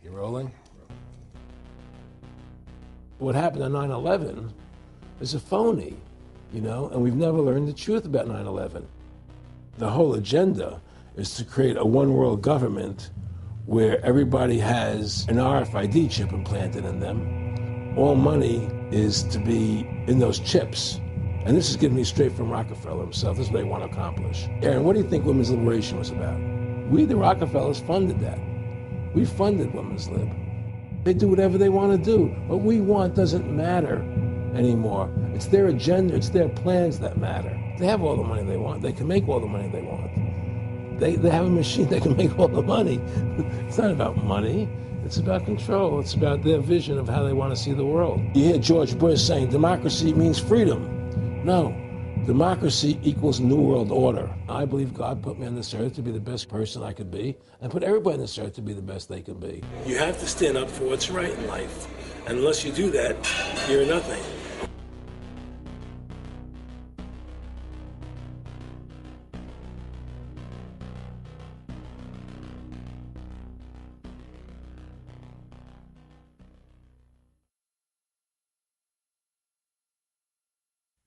You rolling? What happened on 9/11 is a phony, you know, and we've never learned the truth about 9/11. The whole agenda is to create a one-world government where everybody has an RFID chip implanted in them. All money is to be in those chips. And this is given me straight from Rockefeller himself. This is what they want to accomplish. Aaron, what do you think women's liberation was about? We, the Rockefellers, funded that. We funded women's lib. They do whatever they want to do. What we want doesn't matter anymore. It's their agenda, it's their plans that matter. They have all the money they want. They can make all the money they want. They have a machine that can make all the money. It's not about money. It's about control. It's about their vision of how they want to see the world. You hear George Bush saying democracy means freedom. No. Democracy equals New World Order. I believe God put me on this earth to be the best person I could be, and put everybody on this earth to be the best they can be. You have to stand up for what's right in life. And unless you do that, you're nothing.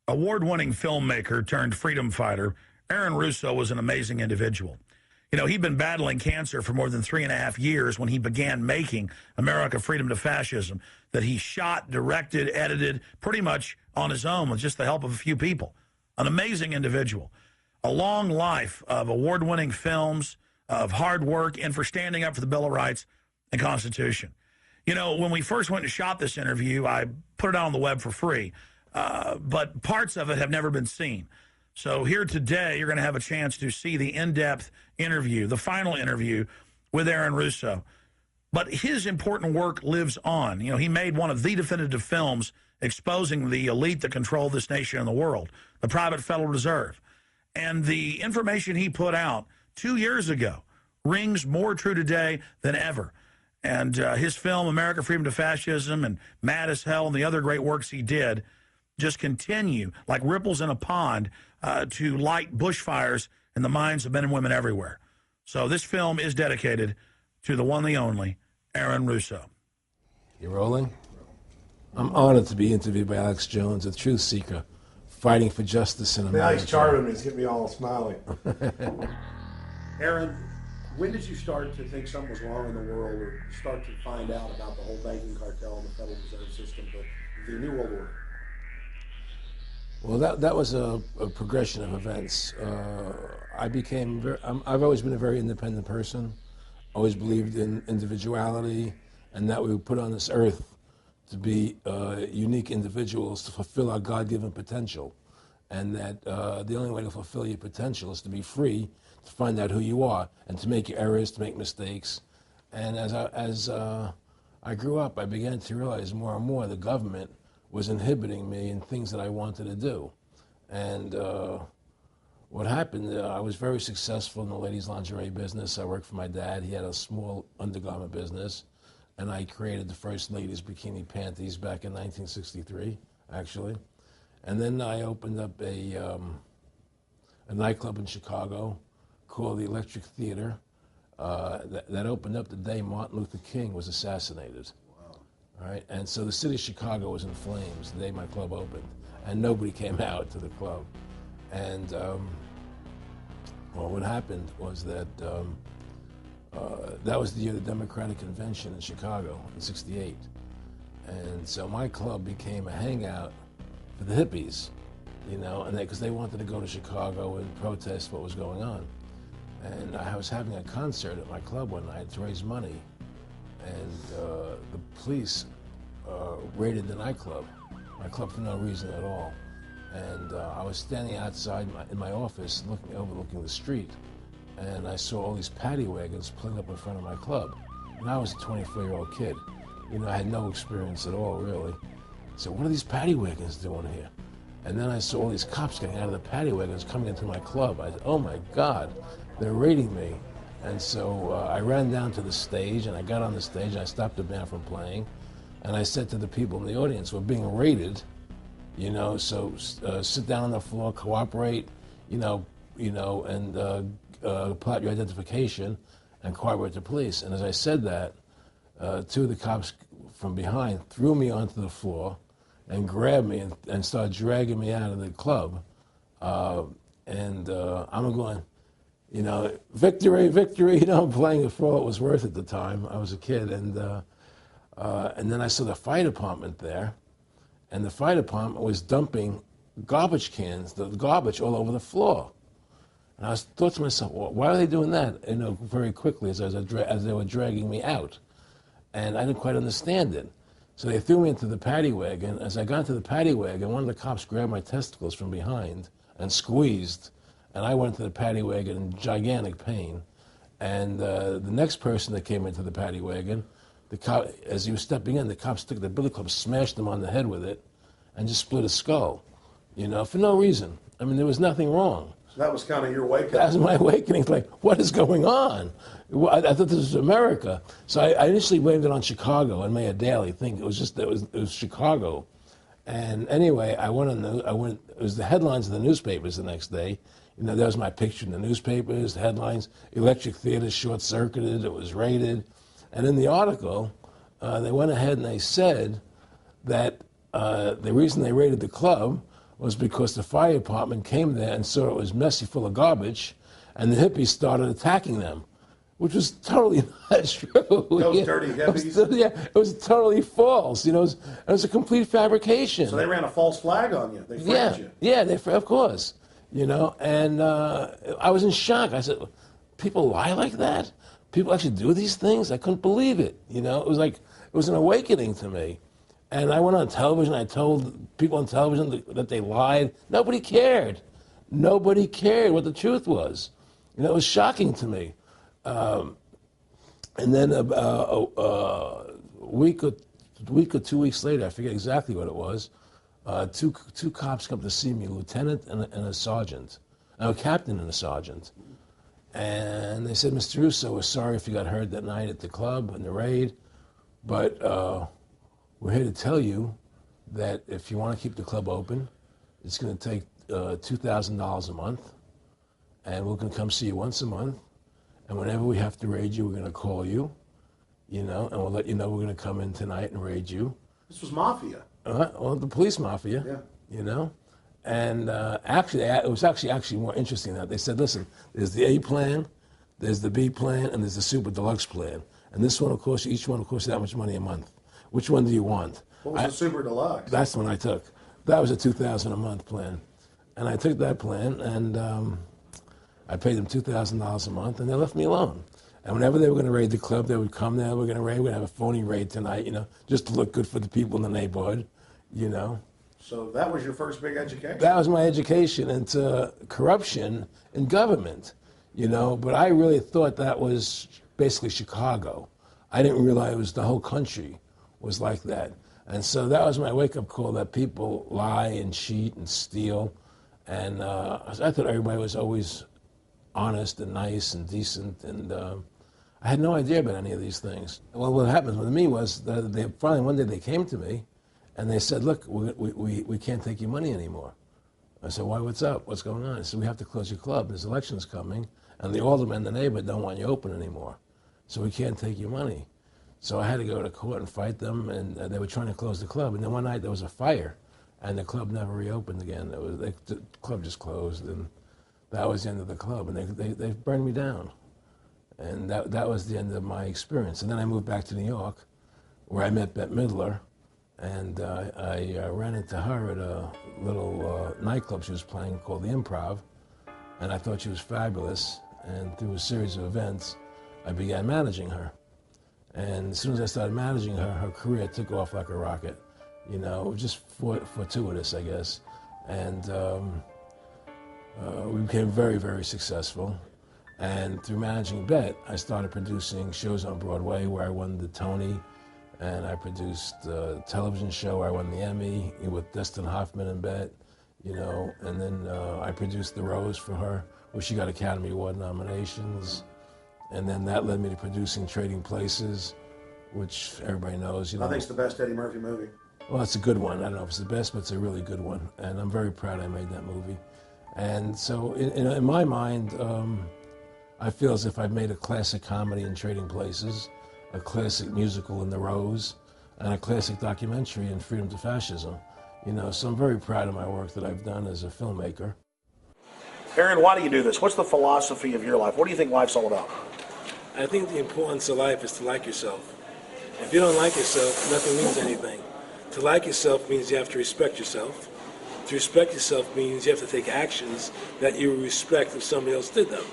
Award-winning filmmaker turned freedom fighter, Aaron Russo was an amazing individual. You know, he'd been battling cancer for more than 3.5 years when he began making America Freedom to Fascism, that he shot, directed, edited, pretty much on his own with just the help of a few people. An amazing individual. A long life of award-winning films, of hard work, and for standing up for the Bill of Rights and Constitution. You know, when we first went and shot this interview, I put it out on the web for free. But parts of it have never been seen. So here today, you're going to have a chance to see the in-depth interview, the final interview with Aaron Russo. But his important work lives on. You know, he made one of the definitive films exposing the elite that control this nation and the world, the private Federal Reserve. And the information he put out 2 years ago rings more true today than ever. And his film, America Freedom to Fascism, and Mad as Hell, and the other great works he did, just continue like ripples in a pond to light bushfires in the minds of men and women everywhere. So this film is dedicated to the one, the only, Aaron Russo. You rolling? I'm honored to be interviewed by Alex Jones, a truth seeker, fighting for justice in America. Now he's charming me. He's getting me all smiley. Aaron, when did you start to think something was wrong in the world, or start to find out about the whole banking cartel and the Federal Reserve System, the New World Order? Well, that was a progression of events. I've always been a very independent person, always believed in individuality, and that we were put on this earth to be unique individuals to fulfill our God-given potential, and that the only way to fulfill your potential is to be free, to find out who you are, and to make your errors, to make mistakes. And as I grew up, I began to realize more and more the government was inhibiting me in things that I wanted to do. And what happened, I was very successful in the ladies' lingerie business. I worked for my dad. He had a small undergarment business, and I created the first ladies' bikini panties back in 1963, actually. And then I opened up a nightclub in Chicago called the Electric Theater that opened up the day Martin Luther King was assassinated. All right, and so the city of Chicago was in flames the day my club opened, and nobody came out to the club. And well, what happened was that that was the year of the Democratic Convention in Chicago in '68, and so my club became a hangout for the hippies, you know, and because they wanted to go to Chicago and protest what was going on. And I was having a concert at my club one night to raise money. And the police raided the nightclub, my club, for no reason at all. And I was standing outside in my office overlooking the street, and I saw all these paddy wagons pulling up in front of my club. And I was a 24-year-old kid. You know, I had no experience at all, really. So what are these paddy wagons doing here? And then I saw all these cops getting out of the paddy wagons coming into my club. I said, oh my God, they're raiding me. And so I ran down to the stage, and I got on the stage, and I stopped the band from playing, and I said to the people in the audience, we're being raided, you know, so sit down on the floor, cooperate, and pull out your identification and cooperate with the police. And as I said that, two of the cops from behind threw me onto the floor and grabbed me and started dragging me out of the club. I'm going, you know, victory, victory. You know, I'm playing it for all it was worth at the time. I was a kid, and then I saw the fire department there, and the fire department was dumping garbage cans, the garbage all over the floor. And I thought to myself, well, why are they doing that? You know, very quickly as they were dragging me out, and I didn't quite understand it. So they threw me into the paddy wagon. As I got into the paddy wagon, one of the cops grabbed my testicles from behind and squeezed, and I went into the paddy wagon in gigantic pain. And the next person that came into the paddy wagon, the cop, as he was stepping in, the cops took the billy club, smashed him on the head with it, and just split his skull, you know, for no reason. I mean, there was nothing wrong. So that was kind of your wake-up. That was my awakening. Like, what is going on? I thought this was America. So I initially blamed it on Chicago and made a daily thing. It was Chicago. And anyway, it was the headlines of the newspapers the next day. You know, there was my picture in the newspapers, the headlines, electric theater short-circuited, it was raided. And in the article, they went ahead and they said that the reason they raided the club was because the fire department came there and saw it was messy, full of garbage, and the hippies started attacking them, which was totally not true. Those dirty hippies? It was totally false. You know, it was a complete fabrication. So they ran a false flag on you. They framed you. Yeah, of course. You know, and I was in shock. I said, people lie like that? People actually do these things? I couldn't believe it. You know, it was an awakening to me. And I went on television. I told people on television that they lied. Nobody cared. Nobody cared what the truth was. You know, it was shocking to me. And then a week or 2 weeks later, I forget exactly what it was, two cops come to see me, a lieutenant and a sergeant, a captain and a sergeant. And they said, Mr. Russo, we're sorry if you got hurt that night at the club in the raid, but we're here to tell you that if you want to keep the club open, it's going to take $2,000 a month, and we're going to come see you once a month, and whenever we have to raid you, we're going to call you, you know, and we'll let you know we're going to come in tonight and raid you. This was mafia. Well, the police mafia, you know. And actually, it was actually more interesting than that. They said, listen, there's the A plan, there's the B plan, and there's the super deluxe plan. And this one, of course, each one will cost you that much money a month. Which one do you want? What was the super deluxe? That's the one I took. That was a $2,000 a month plan. And I took that plan, and I paid them $2,000 a month, and they left me alone. And whenever they were going to raid the club, they would come there, we're going to have a phony raid tonight, you know, just to look good for the people in the neighborhood, you know. So that was your first big education? That was my education into corruption in government, you know, but I really thought that was basically Chicago. I didn't realize it was the whole country was like that. And so that was my wake-up call, that people lie and cheat and steal. And I thought everybody was always honest and nice and decent, and I had no idea about any of these things. Well, what happened with me was that they finally one day they came to me, and they said, "Look, we can't take your money anymore." I said, "Why? What's up? What's going on?" They said, "We have to close your club. There's elections coming, and the aldermen in the neighborhood don't want you open anymore, so we can't take your money." So I had to go to court and fight them, and they were trying to close the club. And then one night there was a fire, and the club never reopened again. The club just closed, and that was the end of the club. And they burned me down, and that was the end of my experience. And then I moved back to New York, where I met Bette Midler, and I ran into her at a little nightclub she was playing called the Improv, and I thought she was fabulous. And through a series of events, I began managing her. And as soon as I started managing her, her career took off like a rocket. You know, it was just fortuitous, I guess. And we became very, very successful. And through managing Bette, I started producing shows on Broadway where I won the Tony, and I produced a television show where I won the Emmy with Dustin Hoffman and Bette, you know. And then I produced The Rose for her, where she got Academy Award nominations. And then that led me to producing Trading Places, which everybody knows. You know, I think it's the best Eddie Murphy movie. Well, it's a good one. I don't know if it's the best, but it's a really good one. And I'm very proud I made that movie. And so in my mind, I feel as if I've made a classic comedy in Trading Places. a classic musical in The Rose, and a classic documentary in Freedom to Fascism. You know, so I'm very proud of my work that I've done as a filmmaker. Aaron, why do you do this? What's the philosophy of your life? What do you think life's all about? I think the importance of life is to like yourself. If you don't like yourself, nothing means anything. To like yourself means you have to respect yourself. To respect yourself means you have to take actions that you respect if somebody else did them.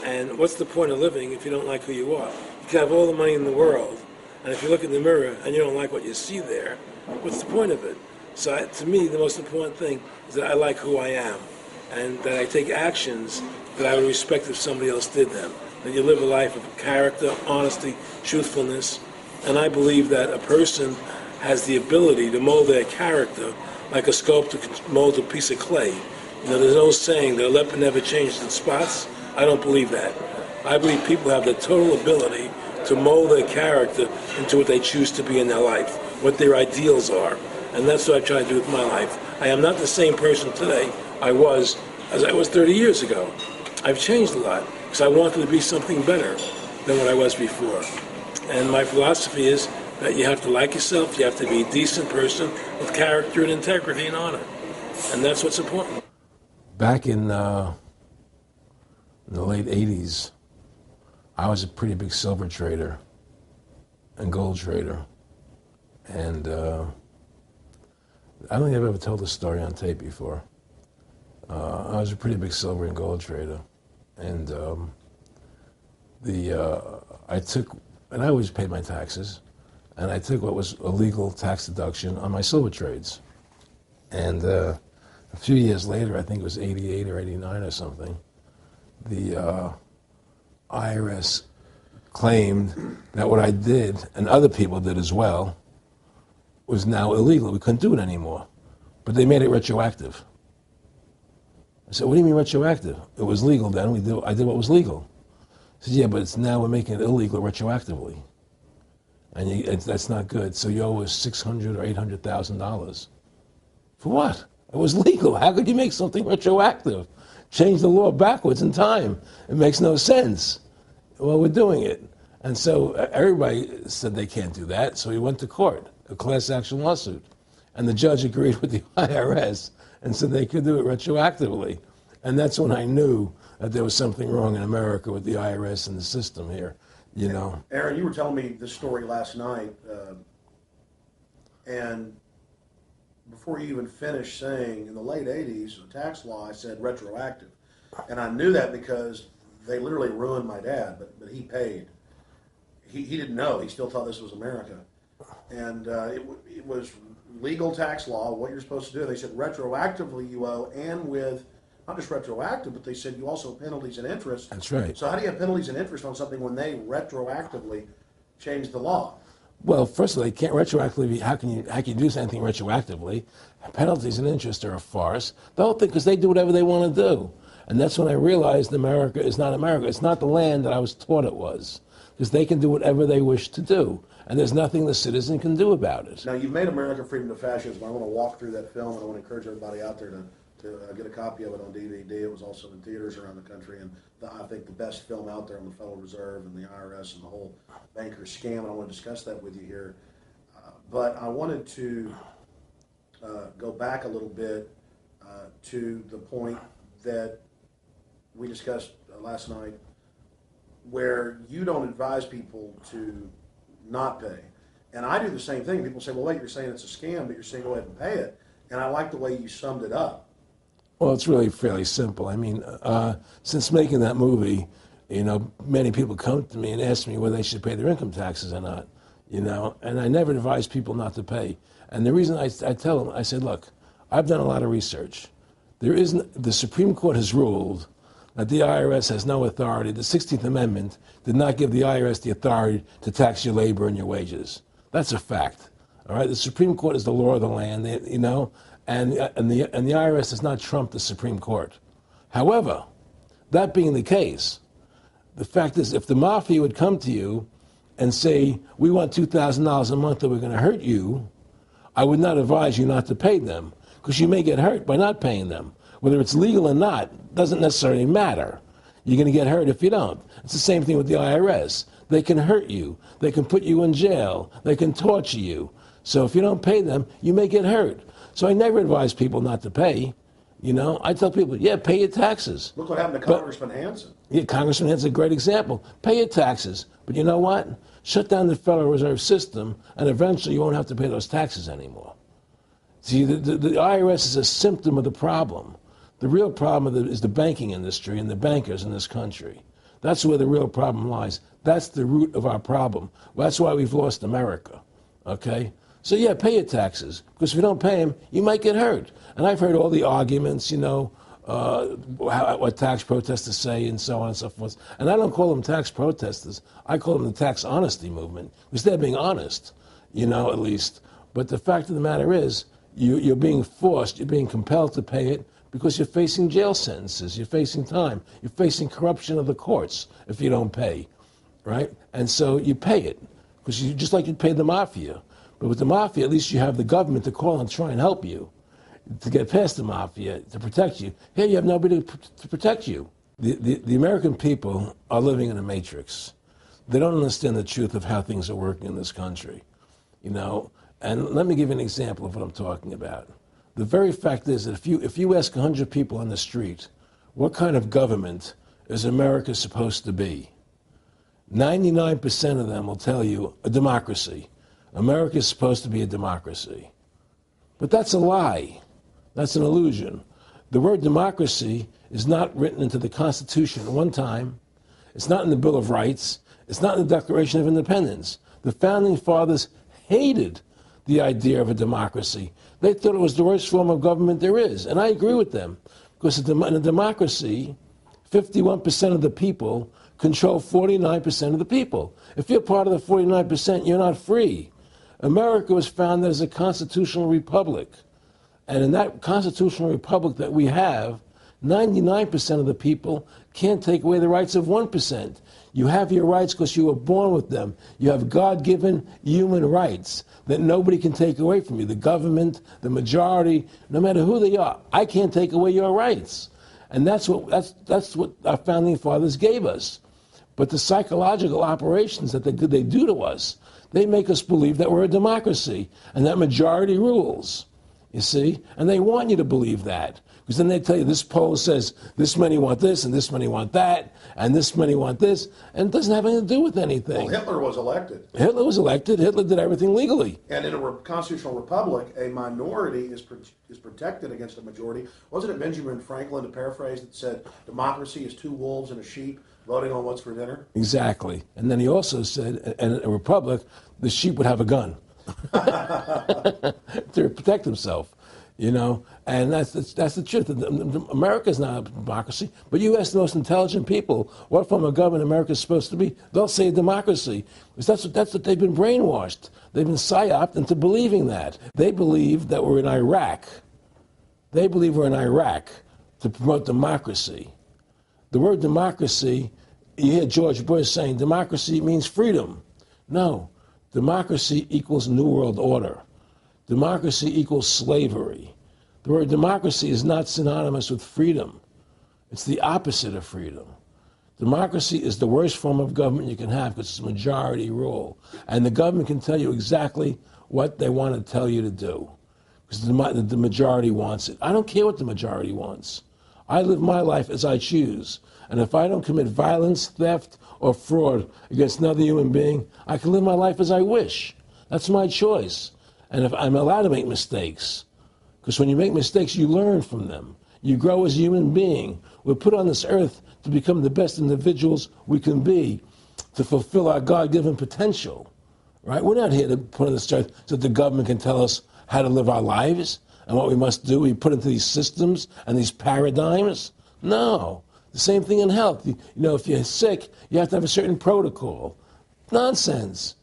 And what's the point of living if you don't like who you are? You can have all the money in the world, and if you look in the mirror and you don't like what you see there, what's the point of it? So to me, the most important thing is that I like who I am, and that I take actions that I would respect if somebody else did them. That you live a life of character, honesty, truthfulness, and I believe that a person has the ability to mold their character like a sculptor can mold a piece of clay. You know, there's no saying that a leopard never changed in spots. I don't believe that. I believe people have the total ability to mold their character into what they choose to be in their life, what their ideals are. And that's what I try to do with my life. I am not the same person today I was as I was 30 years ago. I've changed a lot because I wanted to be something better than what I was before. And my philosophy is that you have to like yourself, you have to be a decent person with character and integrity and honor. And that's what's important. Back in the late 80s, I was a pretty big silver trader and gold trader. And I don't think I've ever told this story on tape before. I was a pretty big silver and gold trader. And I always paid my taxes. And I took what was a legal tax deduction on my silver trades. And a few years later, I think it was 88 or 89 or something, the IRS claimed that what I did, and other people did as well, was now illegal. We couldn't do it anymore. But they made it retroactive. I said, what do you mean retroactive? It was legal then. I did what was legal. I said, yeah, but now we're making it illegal retroactively. And that's not good. So you owe us $600,000 or $800,000. For what? It was legal. How could you make something retroactive? Change the law backwards in time. It makes no sense. Well, we're doing it. And so everybody said they can't do that. So we went to court, a class action lawsuit. And the judge agreed with the IRS and said they could do it retroactively. And that's when I knew that there was something wrong in America with the IRS and the system here. You know, Aaron, you were telling me this story last night, and before you even finished saying in the late 80s, the tax law, I said retroactive. And I knew that because they literally ruined my dad, but he paid. He didn't know. He still thought this was America. And it was legal tax law, what you're supposed to do. They said retroactively you owe, and with not just retroactive, but they said you also have penalties and interest. That's right. So how do you have penalties and interest on something when they retroactively change the law? Well, first of all, they can't retroactively. How can you do anything retroactively? Penalties and interest are a farce. The whole thing, because they do whatever they want to do. And that's when I realized America is not America. It's not the land that I was taught it was. Because they can do whatever they wish to do. And there's nothing the citizen can do about it. Now, you've made America Freedom to Fascism. I want to walk through that film, and I want to encourage everybody out there to get a copy of it on DVD. It was also in theaters around the country, and I think the best film out there on the Federal Reserve and the IRS and the whole banker scam, and I want to discuss that with you here. But I wanted to go back a little bit to the point that we discussed last night, where you don't advise people to not pay. And I do the same thing. People say, well, wait, you're saying it's a scam, but you're saying go ahead and pay it. And I like the way you summed it up. Well, it's really fairly simple. I mean, since making that movie, you know, many people come to me and ask me whether they should pay their income taxes or not, you know, and I never advise people not to pay. And the reason I tell them, I said, look, I've done a lot of research. The Supreme Court has ruled that the IRS has no authority. The 16th Amendment did not give the IRS the authority to tax your labor and your wages. That's a fact. All right, the Supreme Court is the law of the land, you know, and the IRS does not trump the Supreme Court. However, that being the case, the fact is, if the mafia would come to you and say, we want $2,000 a month or we're going to hurt you, I would not advise you not to pay them, because you may get hurt by not paying them. Whether it's legal or not doesn't necessarily matter. You're going to get hurt if you don't. It's the same thing with the IRS. they can hurt you. They can put you in jail. They can torture you. So if you don't pay them, you may get hurt. So I never advise people not to pay. You know, I tell people, yeah, pay your taxes. Look what happened to Congressman Hansen. Yeah, Congressman Hansen's a great example. Pay your taxes. But you know what? Shut down the Federal Reserve System, and eventually you won't have to pay those taxes anymore. See, the IRS is a symptom of the problem. The real problem is the banking industry and the bankers in this country. That's where the real problem lies. That's the root of our problem. That's why we've lost America, okay? So, yeah, pay your taxes, because if you don't pay them, you might get hurt. And I've heard all the arguments, you know, what tax protesters say and so on and so forth. And I don't call them tax protesters. I call them the tax honesty movement, because they're being honest, you know, at least. But the fact of the matter is, you're being forced, you're being compelled to pay it because you're facing jail sentences, you're facing time, you're facing corruption of the courts if you don't pay, right? And so you pay it, because you just like you'd pay the mafia. But with the mafia, at least you have the government to call and try and help you to get past the mafia, to protect you. Here you have nobody to protect you. The American people are living in a matrix. They don't understand the truth of how things are working in this country, you know. And let me give you an example of what I'm talking about. The very fact is that if you ask 100 people on the street, what kind of government is America supposed to be? 99% of them will tell you a democracy. America is supposed to be a democracy. But that's a lie. That's an illusion. The word democracy is not written into the Constitution at one time. It's not in the Bill of Rights. It's not in the Declaration of Independence. The Founding Fathers hated the idea of a democracy. They thought it was the worst form of government there is. And I agree with them. Because in a democracy, 51% of the people control 49% of the people. If you're part of the 49%, you're not free. America was founded as a constitutional republic. And in that constitutional republic that we have, 99% of the people can't take away the rights of 1%. You have your rights because you were born with them. You have God-given human rights that nobody can take away from you. The government, the majority, no matter who they are, I can't take away your rights. And that's what our founding fathers gave us. But the psychological operations that they do to us, they make us believe that we're a democracy and that majority rules, you see? And they want you to believe that. Because then they tell you this poll says this many want this and this many want that and this many want this, and it doesn't have anything to do with anything. Well, Hitler was elected. Hitler was elected. Hitler did everything legally. And in a constitutional republic, a minority is protected against a majority. Wasn't it Benjamin Franklin, to paraphrase, that said democracy is two wolves and a sheep voting on what's for dinner? Exactly. And then he also said, in a republic, the sheep would have a gun to protect himself, you know. And that's the truth. America's not a democracy, but you ask the most intelligent people what form of government America is supposed to be, they'll say a democracy. Because that's what they've been brainwashed. They've been psyoped into believing that. They believe that we're in Iraq. They believe we're in Iraq to promote democracy. The word democracy, you hear George Bush saying democracy means freedom. No, democracy equals New World Order. Democracy equals slavery. The word democracy is not synonymous with freedom. It's the opposite of freedom. Democracy is the worst form of government you can have because it's majority rule. And the government can tell you exactly what they want to tell you to do because the majority wants it. I don't care what the majority wants. I live my life as I choose. And if I don't commit violence, theft, or fraud against another human being, I can live my life as I wish. That's my choice. And if I'm allowed to make mistakes, because when you make mistakes, you learn from them. You grow as a human being. We're put on this earth to become the best individuals we can be, to fulfill our God-given potential, right? We're not here to put on this earth so that the government can tell us how to live our lives and what we must do. We put into these systems and these paradigms. No. The same thing in health. You know, if you're sick, you have to have a certain protocol. Nonsense.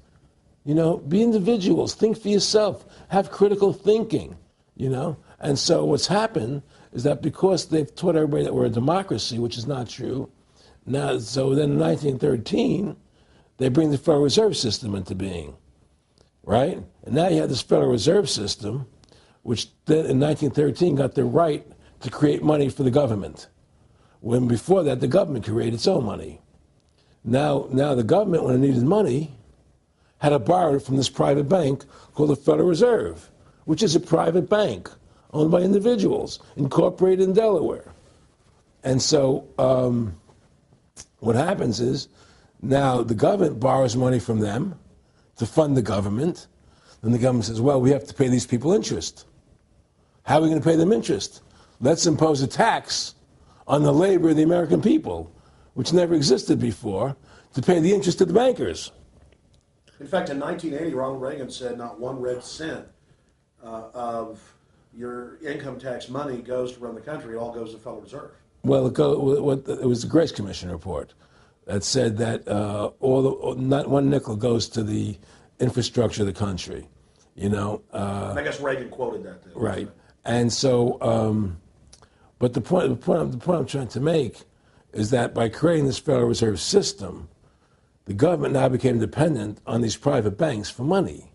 You know, be individuals. Think for yourself. Have critical thinking, you know. And so what's happened is that because they've taught everybody that we're a democracy, which is not true, now, so then in 1913, they bring the Federal Reserve System into being, right? And now you have this Federal Reserve System, which then in 1913 got the right to create money for the government. When before that, the government created its own money. Now the government, when it needed money, had to borrow it from this private bank called the Federal Reserve, which is a private bank owned by individuals, incorporated in Delaware. And so what happens is now the government borrows money from them to fund the government. Then the government says, well, we have to pay these people interest. How are we going to pay them interest? Let's impose a tax on the labor of the American people, which never existed before, to pay the interest to the bankers. In fact, in 1980, Ronald Reagan said not one red cent of your income tax money goes to run the country. It all goes to the Federal Reserve. Well, it was the Grace Commission report that said that not one nickel goes to the infrastructure of the country. And I guess Reagan quoted that. Too, right. And so, but the point I'm trying to make is that by creating this Federal Reserve System, the government now became dependent on these private banks for money.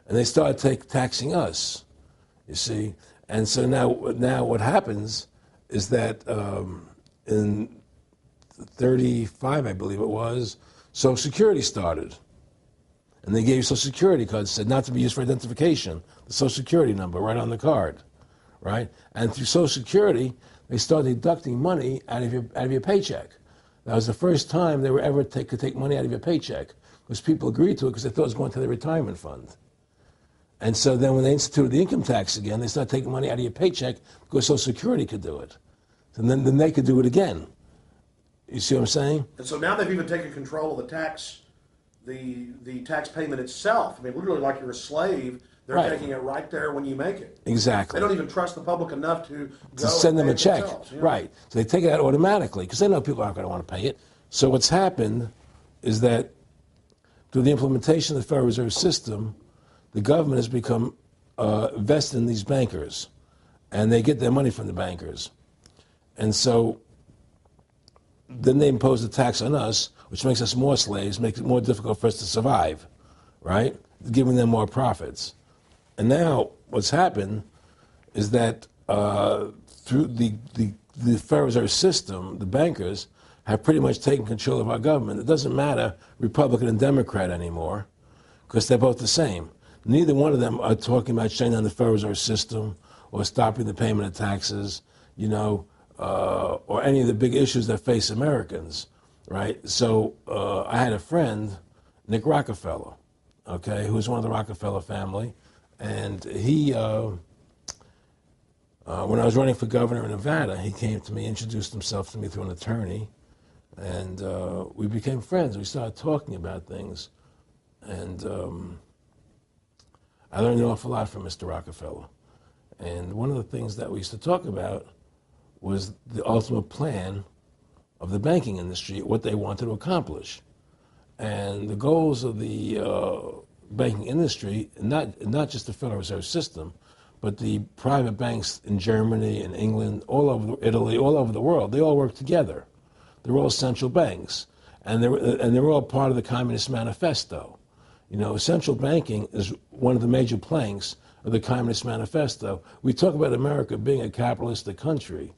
And they started taxing us, you see. And so now what happens is that in 35, I believe it was, Social Security started. And they gave you Social Security cards, said not to be used for identification, the Social Security number right on the card, right? And through Social Security, they started deducting money out of your paycheck. That was the first time they were ever could take money out of your paycheck, because people agreed to it because they thought it was going to their retirement fund. And so then when they instituted the income tax again, they started taking money out of your paycheck because Social Security could do it. And then they could do it again. You see what I'm saying? And so now they've even taken control of the tax payment itself. I mean, literally like you're a slave. They're taking it right there when you make it. Exactly. They don't even trust the public enough to send them a check. You know? Right. So they take it out automatically because they know people aren't going to want to pay it. So what's happened is that through the implementation of the Federal Reserve System, the government has become vested in these bankers, and they get their money from the bankers. And so then they impose a tax on us, which makes us more slaves, makes it more difficult for us to survive, right? Giving them more profits. And now what's happened is that through the Federal Reserve System, the bankers have pretty much taken control of our government. It doesn't matter Republican and Democrat anymore, because they're both the same. Neither one of them are talking about shutting down the Federal Reserve System or stopping the payment of taxes, or any of the big issues that face Americans, right? So I had a friend, Nick Rockefeller, okay, who was one of the Rockefeller family, and he, when I was running for governor in Nevada, he came to me, introduced himself to me through an attorney, and we became friends. We started talking about things, and I learned an awful lot from Mr. Rockefeller. And one of the things that we used to talk about was the ultimate plan of the banking industry, what they wanted to accomplish. And the goals of the banking industry, not just the Federal Reserve System, but the private banks in Germany and England, all over Italy, all over the world, they all work together. They're all central banks, and they're all part of the Communist Manifesto. Central banking is one of the major planks of the Communist Manifesto. We talk about America being a capitalistic country,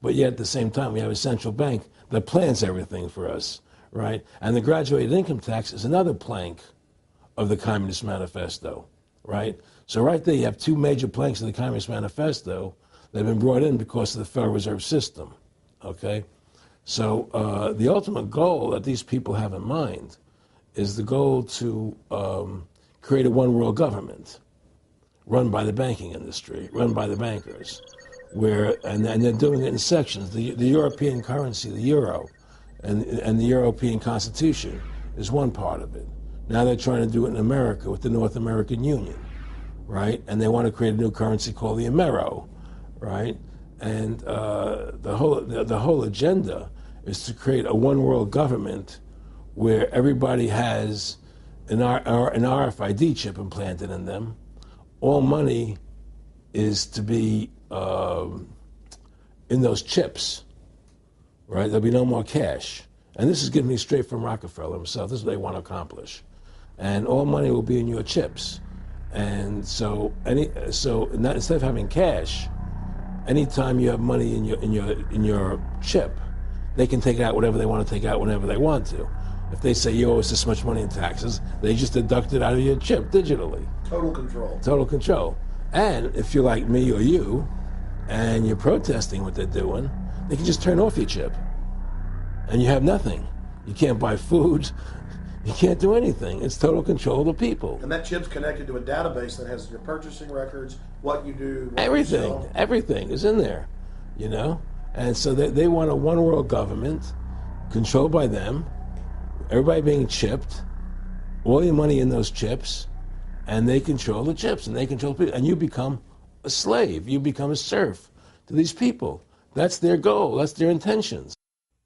but yet at the same time we have a central bank that plans everything for us, right? And the graduated income tax is another plank of the Communist Manifesto, right? So right there you have two major planks of the Communist Manifesto that have been brought in because of the Federal Reserve System, okay? So the ultimate goal that these people have in mind is the goal to create a one-world government run by the banking industry, run by the bankers, and they're doing it in sections. The European currency, the euro, and the European Constitution is one part of it. Now they're trying to do it in America with the North American Union, right? And they want to create a new currency called the Amero, right? And the whole agenda is to create a one-world government where everybody has an RFID chip implanted in them. All money is to be in those chips, right? There'll be no more cash. And this is given me straight from Rockefeller himself. This is what they want to accomplish. And all money will be in your chips. And so instead of having cash, anytime you have money in your chip, they can take out whatever they want to take out whenever they want to. If they say you owe us this much money in taxes, they just deduct it out of your chip digitally. Total control. Total control. And if you're like me or you, and you're protesting what they're doing, they can just turn off your chip. And you have nothing. You can't buy food. You can't do anything. It's total control of the people. And that chip's connected to a database that has your purchasing records, what you do, what Everything. you sell. Everything is in there, you know? And so they want a one world government controlled by them, everybody being chipped, all your money in those chips, and they control the chips, and they control people. And you become a slave. You become a serf to these people. That's their goal. That's their intentions.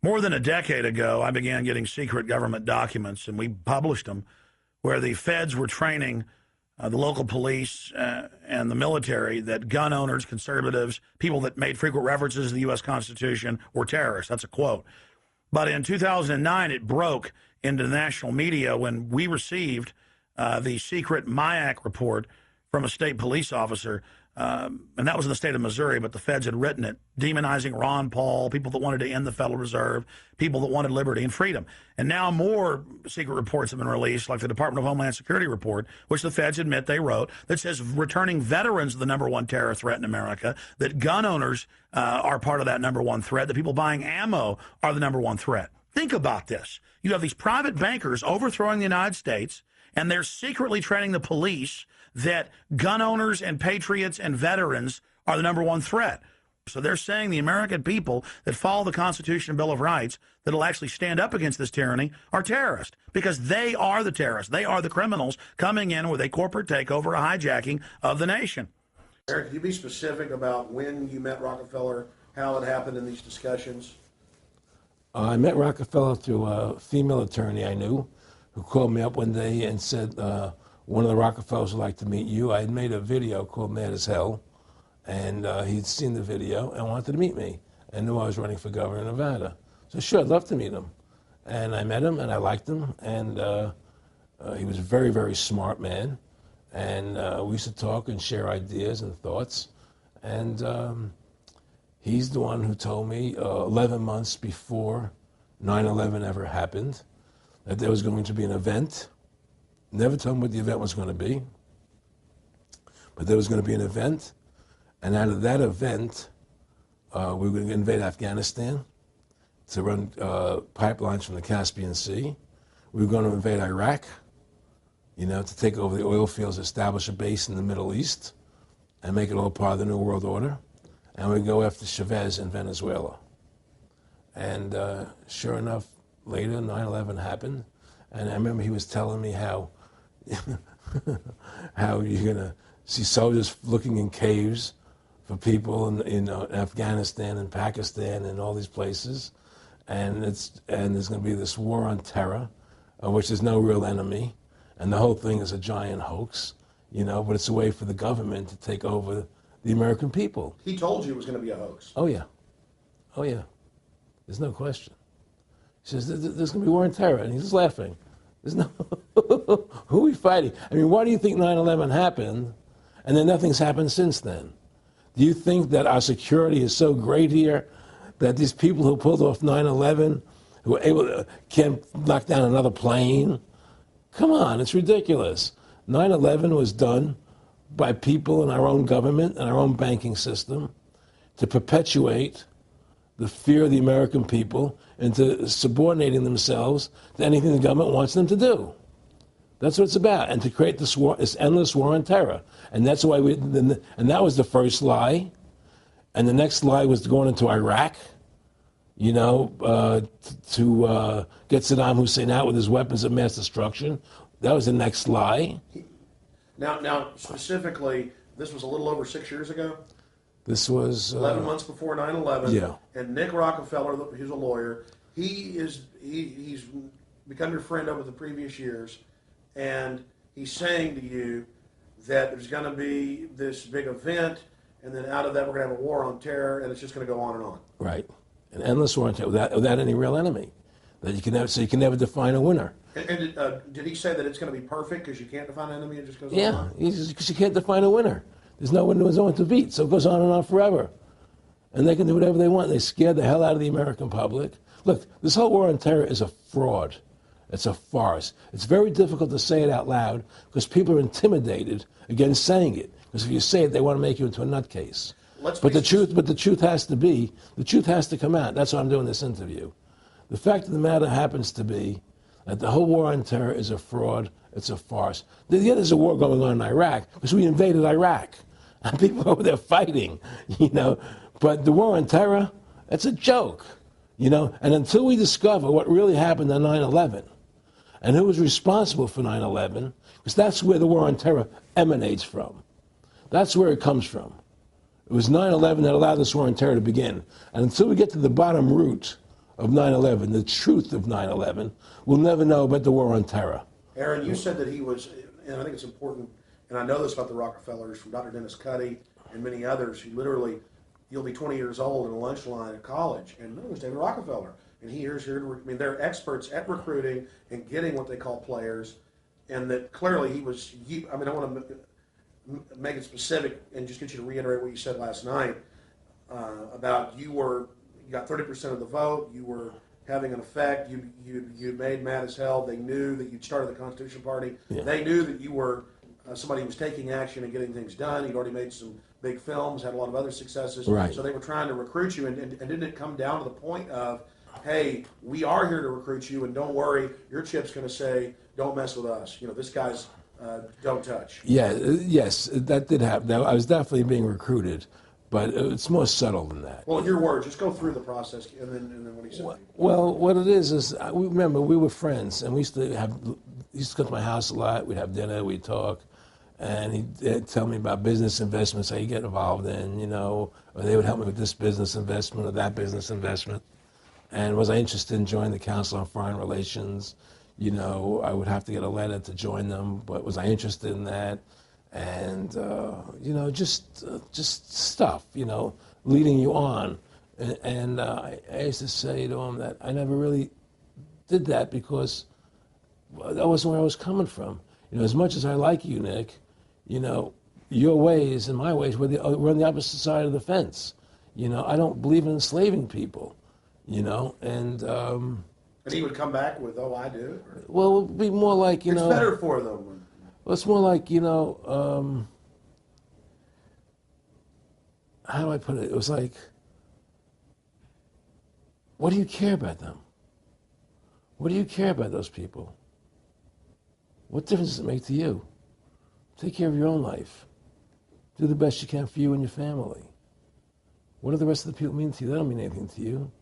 More than a decade ago, I began getting secret government documents, and we published them, where the feds were training the local police and the military that gun owners, conservatives, people that made frequent references to the U.S. Constitution were terrorists. That's a quote. But in 2009, it broke into the national media when we received the secret MIAC report from a state police officer, and that was in the state of Missouri, but the feds had written it, demonizing Ron Paul, people that wanted to end the Federal Reserve, people that wanted liberty and freedom. And now more secret reports have been released, like the Department of Homeland Security report, which the feds admit they wrote, that says returning veterans are the #1 terror threat in America, that gun owners are part of that #1 threat, that people buying ammo are the #1 threat. Think about this. You have these private bankers overthrowing the United States, and they're secretly training the police that gun owners and patriots and veterans are the #1 threat. So they're saying the American people that follow the Constitution and Bill of Rights that'll actually stand up against this tyranny are terrorists, because they are the terrorists. They are the criminals coming in with a corporate takeover, a hijacking of the nation. Eric, can you be specific about when you met Rockefeller, how it happened in these discussions? I met Rockefeller through a female attorney I knew who called me up one day and said, one of the Rockefellers would like to meet you. I had made a video called Mad as Hell, and he'd seen the video and wanted to meet me and knew I was running for governor of Nevada. So sure, I'd love to meet him. And I met him, and I liked him, and he was a very, very smart man. And we used to talk and share ideas and thoughts. And he's the one who told me 11 months before 9/11 ever happened that there was going to be an event. Never told me what the event was going to be, but there was going to be an event, and out of that event, we were going to invade Afghanistan to run pipelines from the Caspian Sea. We were going to invade Iraq, you know, to take over the oil fields, establish a base in the Middle East, and make it all part of the New World Order. And we'd go after Chavez in Venezuela. And sure enough, later, 9/11 happened, and I remember he was telling me how how you're going to see soldiers looking in caves for people in Afghanistan and Pakistan and all these places. And there's going to be this war on terror, which there's no real enemy. And the whole thing is a giant hoax, you know, but it's a way for the government to take over the American people. He told you it was going to be a hoax. Oh, yeah. Oh, yeah. There's no question. He says, there's going to be war on terror. And he's just laughing. There's no, who are we fighting? I mean, why do you think 9/11 happened and then nothing's happened since then? Do you think that our security is so great here that these people who pulled off 9/11, who were able to, can't knock down another plane? Come on, it's ridiculous. 9/11 was done by people in our own government and our own banking system to perpetuate the fear of the American people into subordinating themselves to anything the government wants them to do. That's what it's about, and to create this war, this endless war on terror. And that's why and that was the first lie. And the next lie was going into Iraq, you know, to get Saddam Hussein out with his weapons of mass destruction. That was the next lie. Now, specifically, this was a little over 6 years ago? This was 11 months before 9/11. Yeah. And Nick Rockefeller, who's a lawyer, he's become your friend over the previous years, and he's saying to you that there's going to be this big event, and then out of that we're going to have a war on terror, and it's just going to go on and on. Right, an endless war on terror without any real enemy. That you can never define a winner. And did he say that it's going to be perfect because you can't define an enemy? It just goes on Yeah, and on? because you can't define a winner. There's no one to beat, so it goes on and on forever. and they can do whatever they want. They scare the hell out of the American public. Look, this whole war on terror is a fraud. It's a farce. It's very difficult to say it out loud because people are intimidated against saying it. Because if you say it, they want to make you into a nutcase. But the truth has to come out. That's why I'm doing this interview. The fact of the matter happens to be that the whole war on terror is a fraud. It's a farce. Yeah, there's a war going on in Iraq because we invaded Iraq. And people over there fighting, you know. But the war on terror, it's a joke, you know. And until we discover what really happened on 9/11 and who was responsible for 9/11, because that's where the war on terror emanates from. That's where it comes from. It was 9/11 that allowed this war on terror to begin. And until we get to the bottom root of 9/11, the truth of 9/11, we'll never know about the war on terror. Aaron, you said that he was, and I think it's important, and I know this about the Rockefellers from Dr. Dennis Cuddy and many others who literally, you'll be 20 years old in a lunch line at college, and no, it was David Rockefeller. And here's here, I mean, they're experts at recruiting and getting what they call players, and that clearly he was, I mean, I want to make it specific and just get you to reiterate what you said last night about you got 30% of the vote, you were having an effect, you made mad as hell, they knew that you'd started the Constitution Party, they knew that you were somebody who was taking action and getting things done, you'd already made some big films, had a lot of other successes, right. So they were trying to recruit you, and didn't it come down to the point of, hey, we are here to recruit you, and don't worry, your chip's going to say, don't mess with us, you know, this guy's don't touch. Yeah, yes, that did happen. I was definitely being recruited, but it's more subtle than that. Well, in your words, just go through the process, and then what he said. Well, what it is remember we were friends, and we used to come to my house a lot. We'd have dinner, we'd talk, and he'd tell me about business investments that he'd get involved in, you know, or they would help me with this business investment or that business investment. And was I interested in joining the Council on Foreign Relations? You know, I would have to get a letter to join them, but was I interested in that? And, you know, just stuff, you know, leading you on. And I used to say to him that I never really did that because that wasn't where I was coming from. You know, as much as I like you, Nick, you know, your ways and my ways, we're on the opposite side of the fence. You know, I don't believe in enslaving people, you know, and he would come back with, oh, I do? Or? Well, it would be more like, you know. It's better for them. Well, it's more like, you know, how do I put it? It was like, what do you care about them? What do you care about those people? What difference does it make to you? Take care of your own life. Do the best you can for you and your family. What do the rest of the people mean to you? They don't mean anything to you.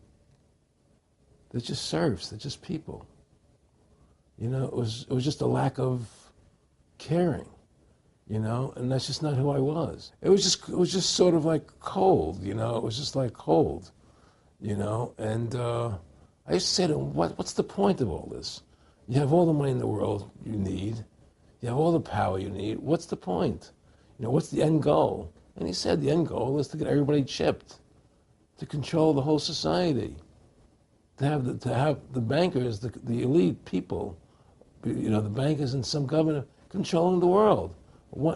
They're just serfs. They're just people. You know, it was just a lack of caring, you know, and that's just not who I was. It was just sort of like cold, you know. It was just like cold, you know. And I used to say to him, what's the point of all this? You have all the money in the world you need. You have all the power you need. What's the point? You know, what's the end goal? And he said the end goal is to get everybody chipped, to control the whole society. To have the bankers, the elite people, you know, the bankers and some governor controlling the world.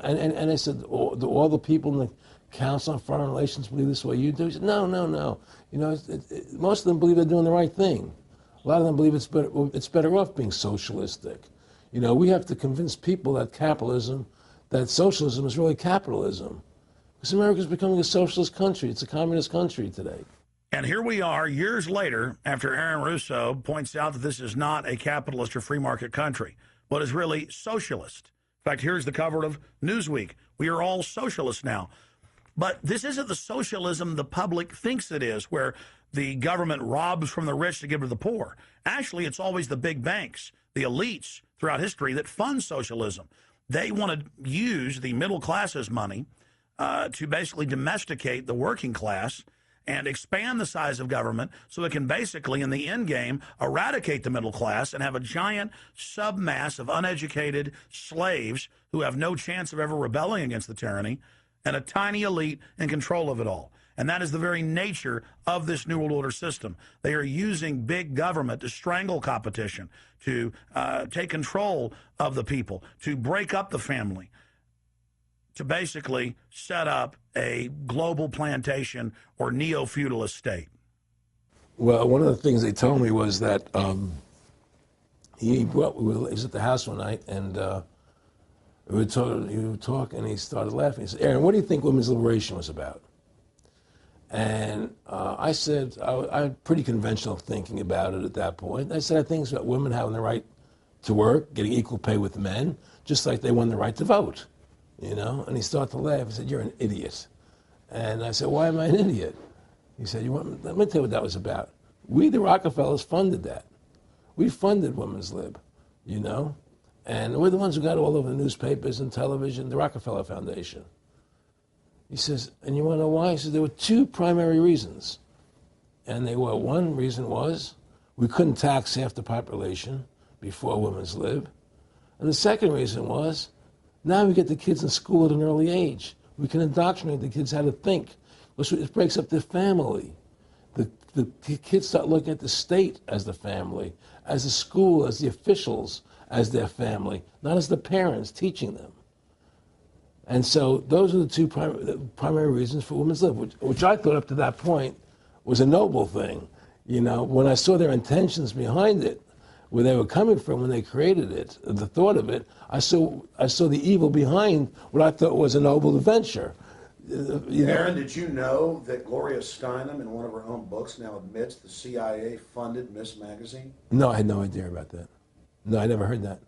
And I said, all the people in the Council on Foreign Relations believe this way you do? He said, no. You know, most of them believe they're doing the right thing. A lot of them believe it's better off being socialistic. You know, we have to convince people that socialism is really capitalism. Because America's becoming a socialist country. It's a communist country today. And here we are years later after Aaron Russo points out that this is not a capitalist or free market country, but is really socialist. In fact, here's the cover of Newsweek. We are all socialists now. But this isn't the socialism the public thinks it is, where the government robs from the rich to give to the poor. Actually, it's always the big banks, the elites throughout history that fund socialism. They want to use the middle class's money to basically domesticate the working class and expand the size of government so it can basically, in the end game, eradicate the middle class and have a giant submass of uneducated slaves who have no chance of ever rebelling against the tyranny, and a tiny elite in control of it all. And that is the very nature of this New World Order system. They are using big government to strangle competition, to take control of the people, to break up the family, to basically set up a global plantation or neo-feudal estate? Well, one of the things they told me was that he was at the house one night, and we were talking, and he started laughing. He said, "Aaron, what do you think women's liberation was about?" And I said, I had pretty conventional thinking about it at that point. I said, I think it's about women having the right to work, getting equal pay with men, just like they won the right to vote, you know? And he started to laugh. He said, "You're an idiot." And I said, "Why am I an idiot?" He said, let me tell you what that was about. We, the Rockefellers, funded that. We funded Women's Lib, you know? And we're the ones who got all over the newspapers and television, the Rockefeller Foundation. He says, and you want to know why? He says, there were two primary reasons. And they were, one reason was we couldn't tax half the population before Women's Lib. And the second reason was, now we get the kids in school at an early age. We can indoctrinate the kids how to think. It breaks up their family. The kids start looking at the state as the family, as the school, as the officials, as their family, not as the parents teaching them. And so those are the two primary reasons for Women's Lib, which I thought up to that point was a noble thing. You know, when I saw their intentions behind it, where they were coming from when they created it, the thought of it, I saw the evil behind what I thought was a noble adventure. Aaron, did you know that Gloria Steinem, in one of her own books, now admits the CIA funded Miss Magazine? No, I had no idea about that. No, I never heard that.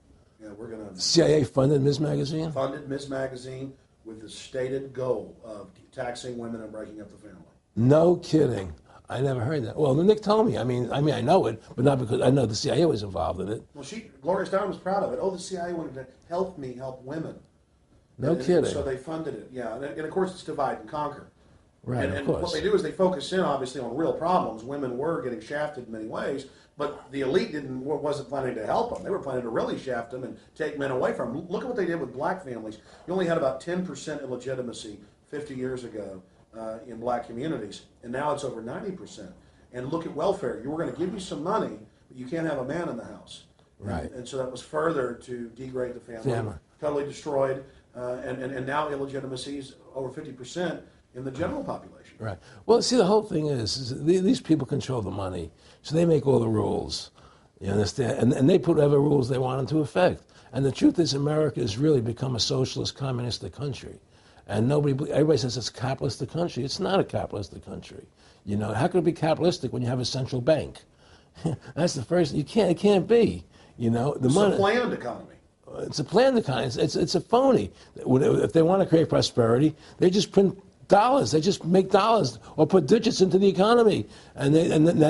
Yeah, we're going to... CIA funded Miss Magazine? Funded Miss Magazine with the stated goal of taxing women and breaking up the family. No kidding. I never heard that. Well, Nick told me. I mean, I know it, but not because I know the CIA was involved in it. Well, Gloria Steinem was proud of it. Oh, the CIA wanted to help women. No kidding. So they funded it, yeah. And of course, it's divide and conquer. Right, and of course. What they do is they focus in, obviously, on real problems. Women were getting shafted in many ways, but the elite wasn't planning to help them. They were planning to really shaft them and take men away from them. Look at what they did with black families. You only had about 10% illegitimacy 50 years ago in black communities, and now it's over 90%. And look at welfare. You were going to give you some money, but you can't have a man in the house. Right. And so that was further to degrade the family. Totally destroyed. And now illegitimacy is over 50% in the general population. Right. Well, see, the whole thing is these people control the money, so they make all the rules. You understand? And they put whatever rules they want into effect. And the truth is, America has really become a socialist, communistic country. And everybody says it's a capitalistic country. It's not a capitalistic country. You know, how could it be capitalistic when you have a central bank? That's the first. It can't be. You know, it's a planned economy. It's a planned economy. It's a phony. If they want to create prosperity, they just print dollars. They just make dollars or put digits into the economy, and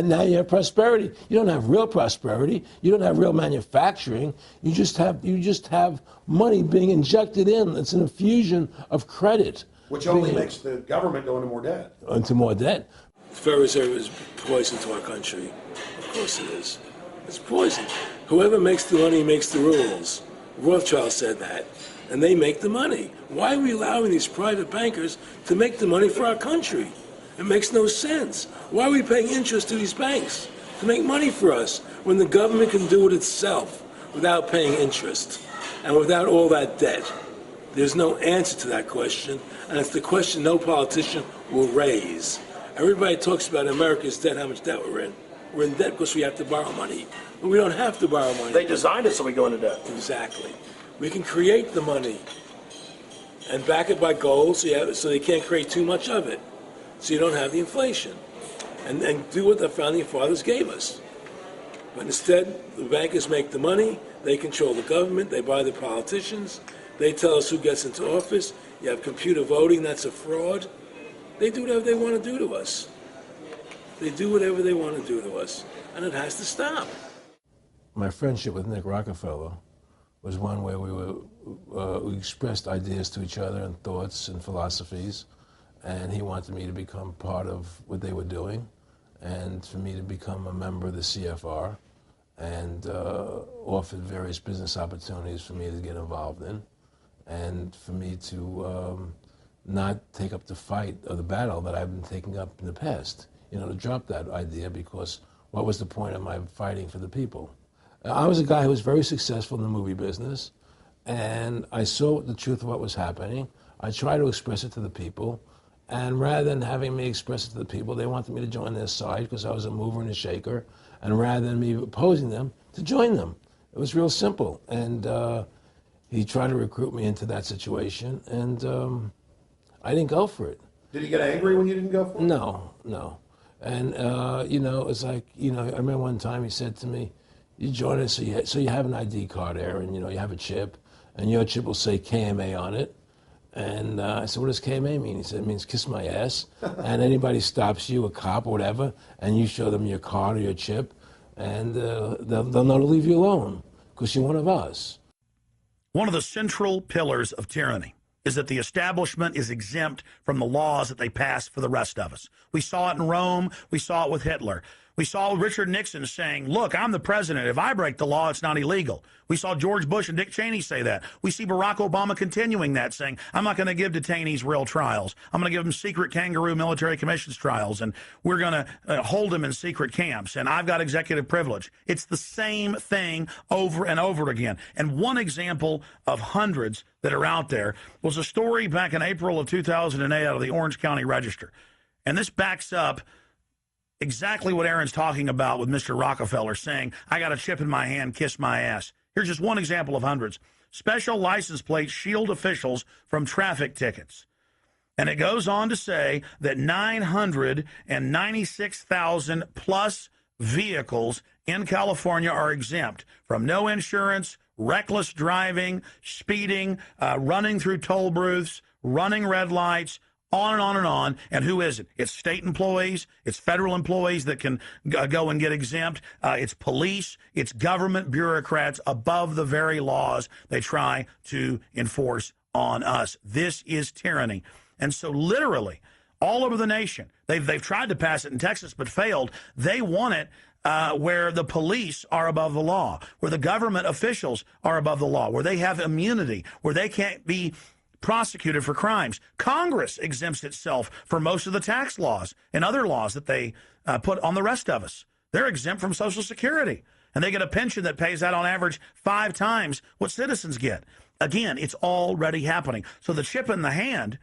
now you have prosperity. You don't have real prosperity. You don't have real manufacturing. You just have money being injected in. It's an infusion of credit, which only makes the government go into more debt. Into more debt. The Federal Reserve is poison to our country. Of course it is. It's poison. Whoever makes the money makes the rules. Rothschild said that, and they make the money. Why are we allowing these private bankers to make the money for our country? It makes no sense. Why are we paying interest to these banks to make money for us when the government can do it itself without paying interest and without all that debt? There's no answer to that question, and it's the question no politician will raise. Everybody talks about America's debt, how much debt we're in. We're in debt because we have to borrow money. But we don't have to borrow money. They designed it so we go into debt. Exactly. We can create the money and back it by gold so they can't create too much of it. So you don't have the inflation. And do what the founding fathers gave us. But instead, the bankers make the money, they control the government, they buy the politicians, they tell us who gets into office. You have computer voting, that's a fraud. They do whatever they want to do to us. They do whatever they want to do to us. And it has to stop. My friendship with Nick Rockefeller was one where we expressed ideas to each other and thoughts and philosophies, and he wanted me to become part of what they were doing, and for me to become a member of the CFR, and offered various business opportunities for me to get involved in, and for me to not take up the fight or the battle that I've been taking up in the past, you know, to drop that idea, because what was the point of my fighting for the people? I was a guy who was very successful in the movie business, and I saw the truth of what was happening. I try to express it to the people. And rather than having me express it to the people, they wanted me to join their side because I was a mover and a shaker. And rather than me opposing them, to join them. It was real simple. And he tried to recruit me into that situation, and I didn't go for it. Did he get angry when you didn't go for it? No, no. And, you know, it's like, you know, I remember one time he said to me, you join us, so you have an ID card, Aaron, you know, you have a chip, and your chip will say KMA on it. And I said, what does KMA mean? He said, it means kiss my ass. And anybody stops you, a cop or whatever, and you show them your card or your chip, and they'll know to leave you alone because you're one of us. One of the central pillars of tyranny is that the establishment is exempt from the laws that they pass for the rest of us. We saw it in Rome. We saw it with Hitler. We saw Richard Nixon saying, look, I'm the president. If I break the law, it's not illegal. We saw George Bush and Dick Cheney say that. We see Barack Obama continuing that, saying, I'm not going to give detainees real trials. I'm going to give them secret kangaroo military commissions trials, and we're going to hold them in secret camps, and I've got executive privilege. It's the same thing over and over again. And one example of hundreds that are out there was a story back in April of 2008 out of the Orange County Register. And this backs up exactly what Aaron's talking about with Mr. Rockefeller saying, I got a chip in my hand, kiss my ass. Here's just one example of hundreds. Special license plates shield officials from traffic tickets. And it goes on to say that 996,000 plus vehicles in California are exempt from no insurance, reckless driving, speeding, running through toll booths, running red lights, on and on and on. And who is it? It's state employees. It's federal employees that can go and get exempt. It's police. It's government bureaucrats above the very laws they try to enforce on us. This is tyranny. And so literally all over the nation, they've tried to pass it in Texas but failed. They want it where the police are above the law, where the government officials are above the law, where they have immunity, where they can't be prosecuted for crimes. Congress exempts itself from most of the tax laws and other laws that they put on the rest of us. They're exempt from Social Security, and they get a pension that pays out on average 5 times what citizens get. Again, it's already happening. So the chip in the hand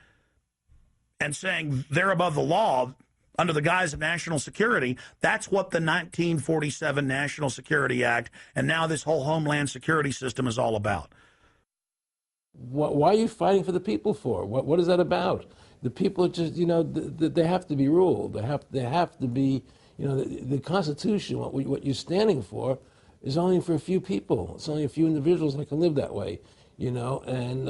and saying they're above the law under the guise of national security, that's what the 1947 National Security Act and now this whole Homeland Security system is all about. Why are you fighting for the people for? What is that about? The people are just, you know, they have to be ruled. They have to be, you know, the Constitution, what you're standing for is only for a few people. It's only a few individuals that can live that way, you know, and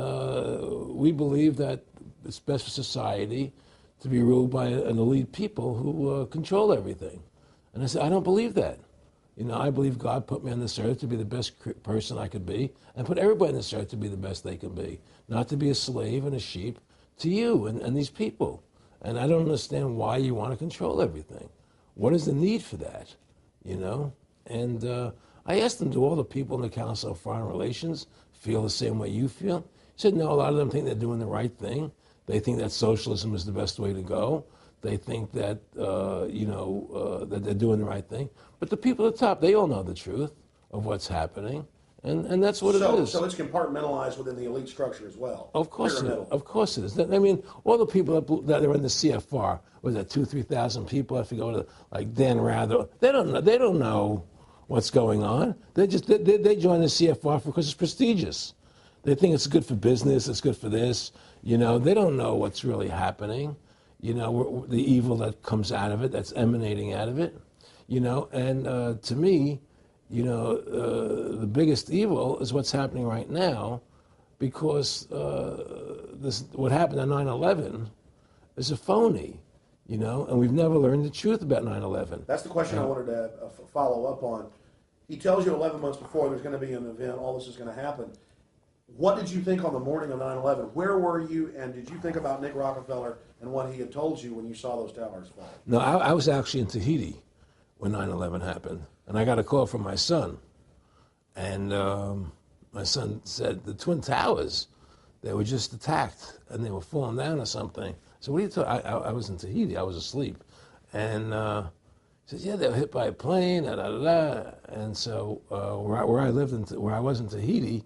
we believe that it's best for society to be ruled by an elite people who control everything. And I said, I don't believe that. You know, I believe God put me on this earth to be the best person I could be, and put everybody on this earth to be the best they can be, not to be a slave and a sheep to you and these people. And I don't understand why you want to control everything. What is the need for that, you know? And I asked them, do all the people in the Council of Foreign Relations feel the same way you feel? He said, no, a lot of them think they're doing the right thing. They think that socialism is the best way to go. They think that, that they're doing the right thing. But the people at the top, they all know the truth of what's happening. And that's what it is. So it's compartmentalized within the elite structure as well. Of course it is. Of course it is. I mean, all the people that are in the CFR, was that 2,000-3,000 people? I forget, like Dan Rather. They don't know what's going on. They join the CFR because it's prestigious. They think it's good for business. It's good for this. You know, they don't know what's really happening. You know, the evil that comes out of it, that's emanating out of it. You know, and to me, you know, the biggest evil is what's happening right now, because what happened on 9/11 is a phony, you know, and we've never learned the truth about 9/11. That's the question I wanted to follow up on. He tells you 11 months before there's going to be an event, all this is going to happen. What did you think on the morning of 9/11? Where were you, and did you think about Nick Rockefeller and what he had told you when you saw those towers fall? No, I was actually in Tahiti when 9/11 happened, and I got a call from my son, and my son said the Twin Towers, they were just attacked and they were falling down or something. So what are you talking? I was in Tahiti, I was asleep, and he says, yeah, they were hit by a plane, da da da da. And so where I lived, where I was in Tahiti,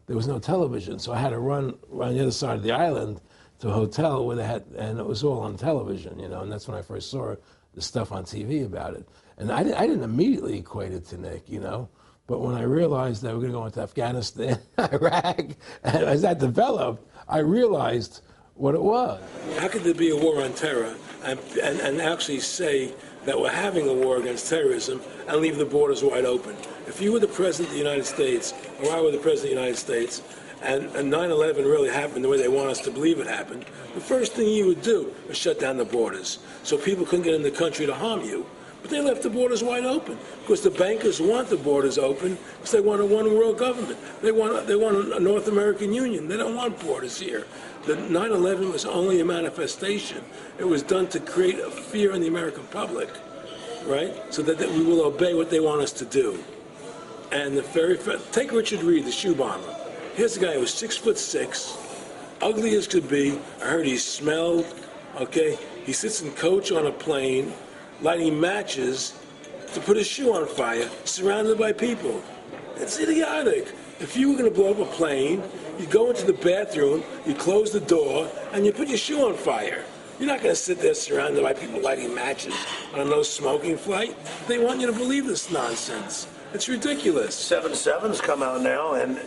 there was no television, so I had to run around the other side of the island to a hotel where they had, and it was all on television, you know, and that's when I first saw the stuff on TV about it. And I didn't immediately equate it to Nick, you know, but when I realized that we were going to go into Afghanistan, Iraq, and as that developed, I realized what it was. How could there be a war on terror and actually say that we're having a war against terrorism and leave the borders wide open? If you were the President of the United States, or I were the President of the United States, and 9/11 really happened the way they want us to believe it happened, the first thing you would do is shut down the borders so people couldn't get in the country to harm you. But they left the borders wide open because the bankers want the borders open because they want a one-world government. They want a North American Union. They don't want borders here. The 9/11 was only a manifestation. It was done to create a fear in the American public, right? So that we will obey what they want us to do. And take Richard Reed, the shoe bomber. Here's a guy who was 6'6", ugly as could be. I heard he smelled. Okay, he sits in coach on a plane, lighting matches to put his shoe on fire, surrounded by people. It's idiotic. If you were going to blow up a plane, you go into the bathroom, you close the door, and you put your shoe on fire. You're not going to sit there surrounded by people lighting matches on a no-smoking flight. They want you to believe this nonsense. It's ridiculous. 7/7's come out now, and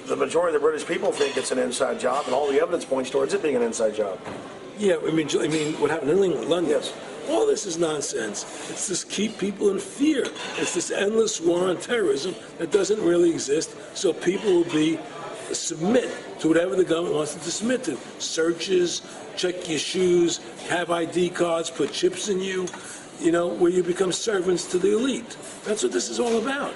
the majority of the British people think it's an inside job, and all the evidence points towards it being an inside job. Yeah, I mean what happened in England, London? Yes. All this is nonsense. It's just keep people in fear. It's this endless war on terrorism that doesn't really exist, so people will submit to whatever the government wants them to submit to. Searches, check your shoes, have ID cards, put chips in you, you know, where you become servants to the elite. That's what this is all about,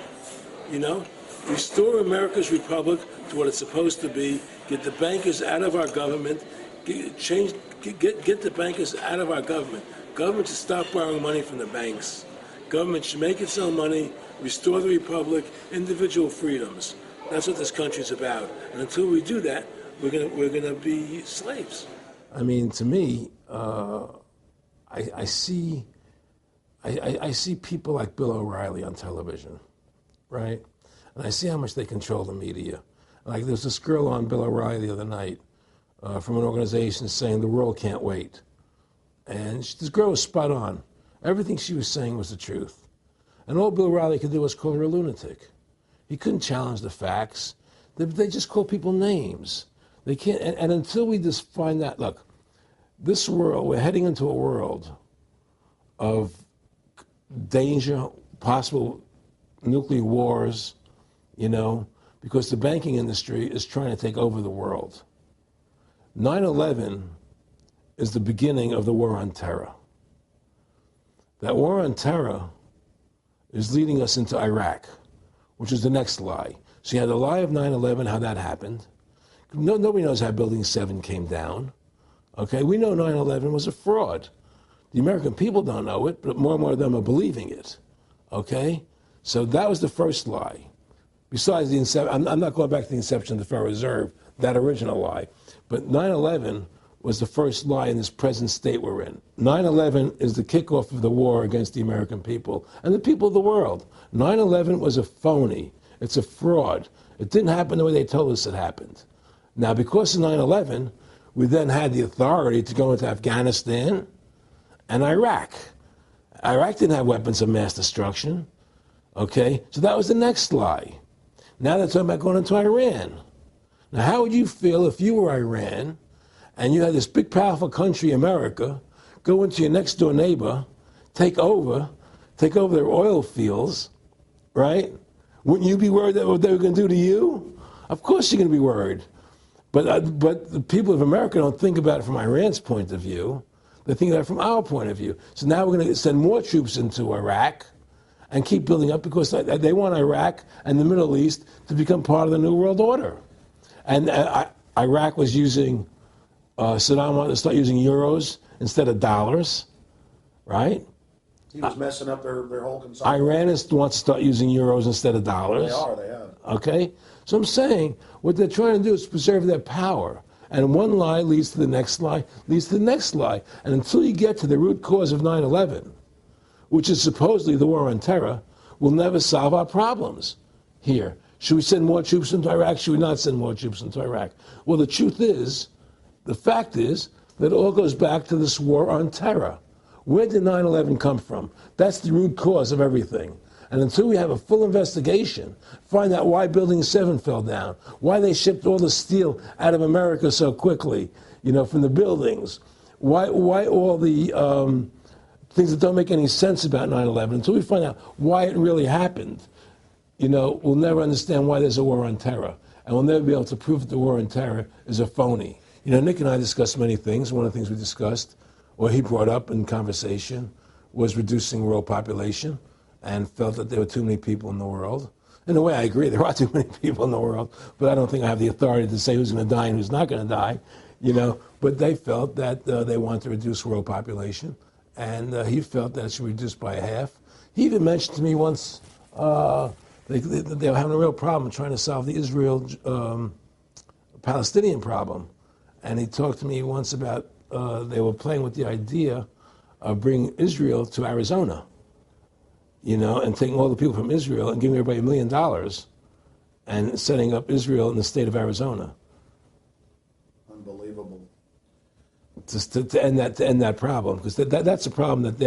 you know? Restore America's republic to what it's supposed to be, get the bankers out of our government, get the bankers out of our government. Government should stop borrowing money from the banks. Government should make its own money, restore the republic, individual freedoms. That's what this country's about. And until we do that, we're gonna be slaves. I mean, to me, I see people like Bill O'Reilly on television, right? And I see how much they control the media. Like there's this girl on Bill O'Reilly the other night from an organization saying the world can't wait. And this girl was spot on. Everything she was saying was the truth. And all Bill O'Reilly could do was call her a lunatic. He couldn't challenge the facts. They just call people names. They can't, and until we just find that, look, this world, we're heading into a world of danger, possible nuclear wars, you know, because the banking industry is trying to take over the world. 9/11 is the beginning of the war on terror. That war on terror is leading us into Iraq, which is the next lie. So you had the lie of 9/11, how that happened. Nobody knows how Building 7 came down. Okay, we know 9/11 was a fraud. The American people don't know it, but more and more of them are believing it. Okay, so that was the first lie. Besides the inception, I'm not going back to the inception of the Federal Reserve, that original lie. But 9/11 was the first lie in this present state we're in. 9/11 is the kickoff of the war against the American people and the people of the world. 9/11 was a phony. It's a fraud. It didn't happen the way they told us it happened. Now, because of 9/11, we then had the authority to go into Afghanistan and Iraq. Iraq didn't have weapons of mass destruction. Okay? So that was the next lie. Now they're talking about going into Iran. Now, how would you feel if you were Iran and you had this big, powerful country, America, go into your next door neighbor, take over their oil fields, right? Wouldn't you be worried that what they were going to do to you? Of course you're going to be worried. But the people of America don't think about it from Iran's point of view. They think about it from our point of view. So now we're going to send more troops into Iraq and keep building up because they want Iraq and the Middle East to become part of the New World Order. And Iraq was using, Saddam wanted to start using euros instead of dollars, right? He was messing up their whole consumption. Iran wants to start using euros instead of dollars. They have. Okay? So I'm saying what they're trying to do is preserve their power. And one lie leads to the next lie, leads to the next lie. And until you get to the root cause of 9/11, which is supposedly the war on terror, we'll never solve our problems here. Should we send more troops into Iraq? Should we not send more troops into Iraq? Well, the truth is, The fact is that it all goes back to this war on terror. Where did 9/11 come from? That's the root cause of everything. And until we have a full investigation, find out why Building 7 fell down, why they shipped all the steel out of America so quickly, from the buildings, why all the things that don't make any sense about 9/11, until we find out why it really happened, we'll never understand why there's a war on terror. And we'll never be able to prove that the war on terror is a phony. Nick and I discussed many things. One of the things we discussed, or he brought up in conversation, was reducing world population, and felt that there were too many people in the world. In a way, I agree, there are too many people in the world, but I don't think I have the authority to say who's going to die and who's not going to die, But they felt that they wanted to reduce world population, and he felt that it should be reduced by half. He even mentioned to me once they were having a real problem trying to solve the Israel-Palestinian problem. And he talked to me once about they were playing with the idea of bringing Israel to Arizona, and taking all the people from Israel and giving everybody $1 million and setting up Israel in the state of Arizona. Unbelievable. To end that problem, because that's a problem that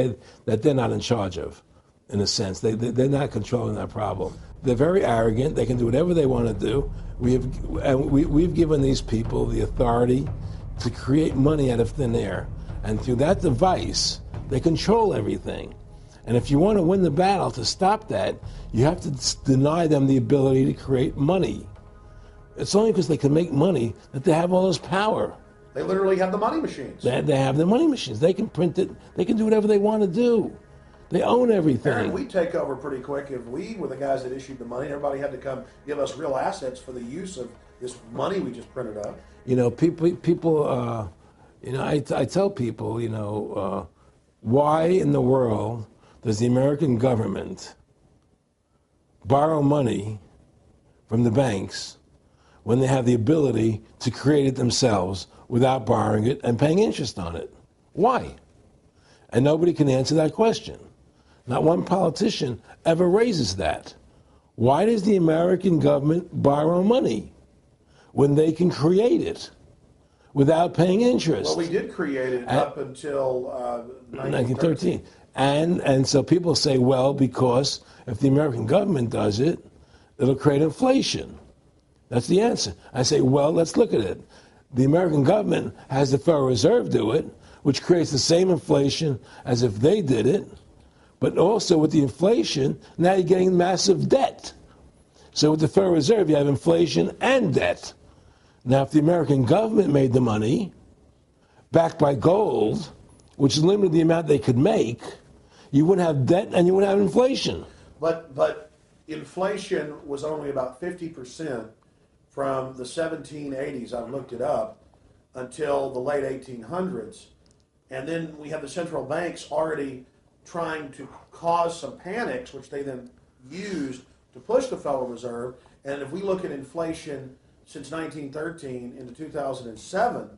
they're not in charge of, in a sense. They're not controlling that problem. They're very arrogant. They can do whatever they want to do. We've given these people the authority to create money out of thin air, and through that device, they control everything. And if you want to win the battle to stop that, you have to deny them the ability to create money. It's only because they can make money that they have all this power. They literally have the money machines. They have the money machines. They can print it. They can do whatever they want to do. They own everything. Aaron, we take over pretty quick. If we were the guys that issued the money, everybody had to come give us real assets for the use of this money we just printed up. People. I tell people, why in the world does the American government borrow money from the banks when they have the ability to create it themselves without borrowing it and paying interest on it? Why? And nobody can answer that question. Not one politician ever raises that. Why does the American government borrow money when they can create it without paying interest? Well, we did create it up until 1913. And so people say, well, because if the American government does it, it'll create inflation. That's the answer. I say, well, let's look at it. The American government has the Federal Reserve do it, which creates the same inflation as if they did it. But also with the inflation, now you're getting massive debt. So with the Federal Reserve, you have inflation and debt. Now, if the American government made the money, backed by gold, which limited the amount they could make, you wouldn't have debt and you wouldn't have inflation. But inflation was only about 50% from the 1780s, I've looked it up, until the late 1800s. And then we have the central banks already trying to cause some panics, which they then used to push the Federal Reserve. And if we look at inflation since 1913 into 2007,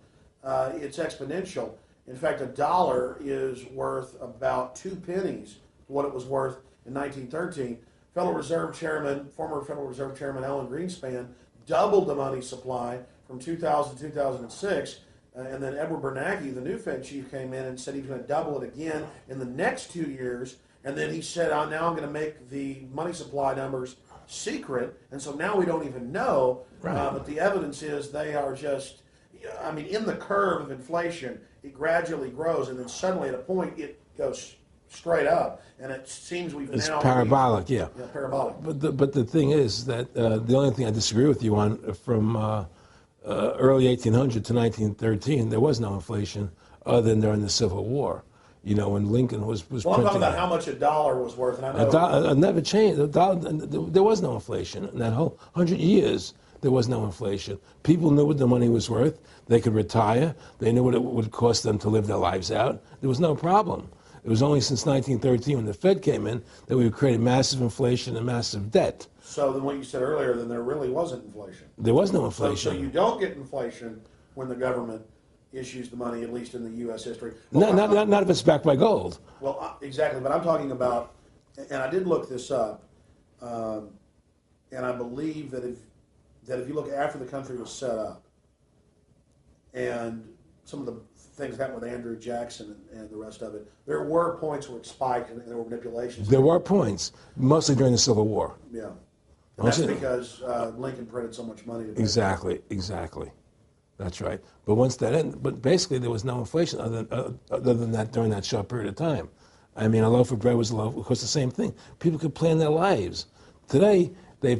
it's exponential. In fact, $1 is worth about 2 pennies to what it was worth in 1913. Federal Reserve Chairman, former Federal Reserve Chairman Alan Greenspan, doubled the money supply from 2000 to 2006. And then Edward Bernanke, the new Fed chief, came in and said he was going to double it again in the next 2 years. And then he said, now I'm going to make the money supply numbers secret. And so now we don't even know. Right. But the evidence is they are just, in the curve of inflation, it gradually grows. And then suddenly at a point, it goes straight up. And it seems it's parabolic, yeah. Parabolic. But the thing is that the only thing I disagree with you on from early 1800 to 1913, there was no inflation other than during the Civil War. When Lincoln was well, I'm talking about how much $1 was worth. And I know it never changed. There was no inflation. In that whole 100 years, there was no inflation. People knew what the money was worth. They could retire. They knew what it would cost them to live their lives out. There was no problem. It was only since 1913 when the Fed came in that we created massive inflation and massive debt. So then what you said earlier, then there really wasn't inflation. There was no inflation. So you don't get inflation when the government issues the money, at least in the U.S. history. Well, not if it's backed by gold. Well, exactly. But I'm talking about, and I did look this up, and I believe that if you look after the country was set up, and some of the things that happened with Andrew Jackson and the rest of it, there were points where it spiked and there were manipulations. There were points, mostly during the Civil War. Yeah. And that's because Lincoln printed so much money. To Exactly. That's right. But once that ended, but basically there was no inflation other than that during that short period of time. I mean, a loaf of bread was a loaf, of course, the same thing. People could plan their lives. Today, they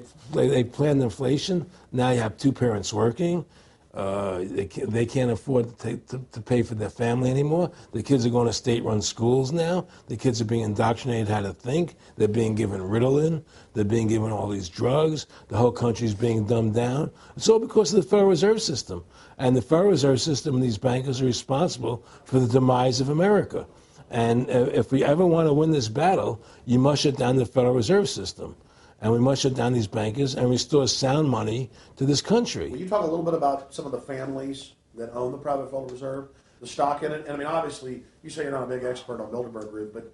plan inflation. Now you have two parents working. They can't afford to pay for their family anymore. The kids are going to state-run schools now. The kids are being indoctrinated how to think. They're being given Ritalin. They're being given all these drugs. The whole country's being dumbed down. It's all because of the Federal Reserve System. And the Federal Reserve System and these bankers are responsible for the demise of America. And if we ever want to win this battle, you must shut down the Federal Reserve System. And we must shut down these bankers and restore sound money to this country. Will you talk a little bit about some of the families that own the private Federal Reserve, the stock in it? And I mean, obviously, you say you're not a big expert on Bilderberg Group, but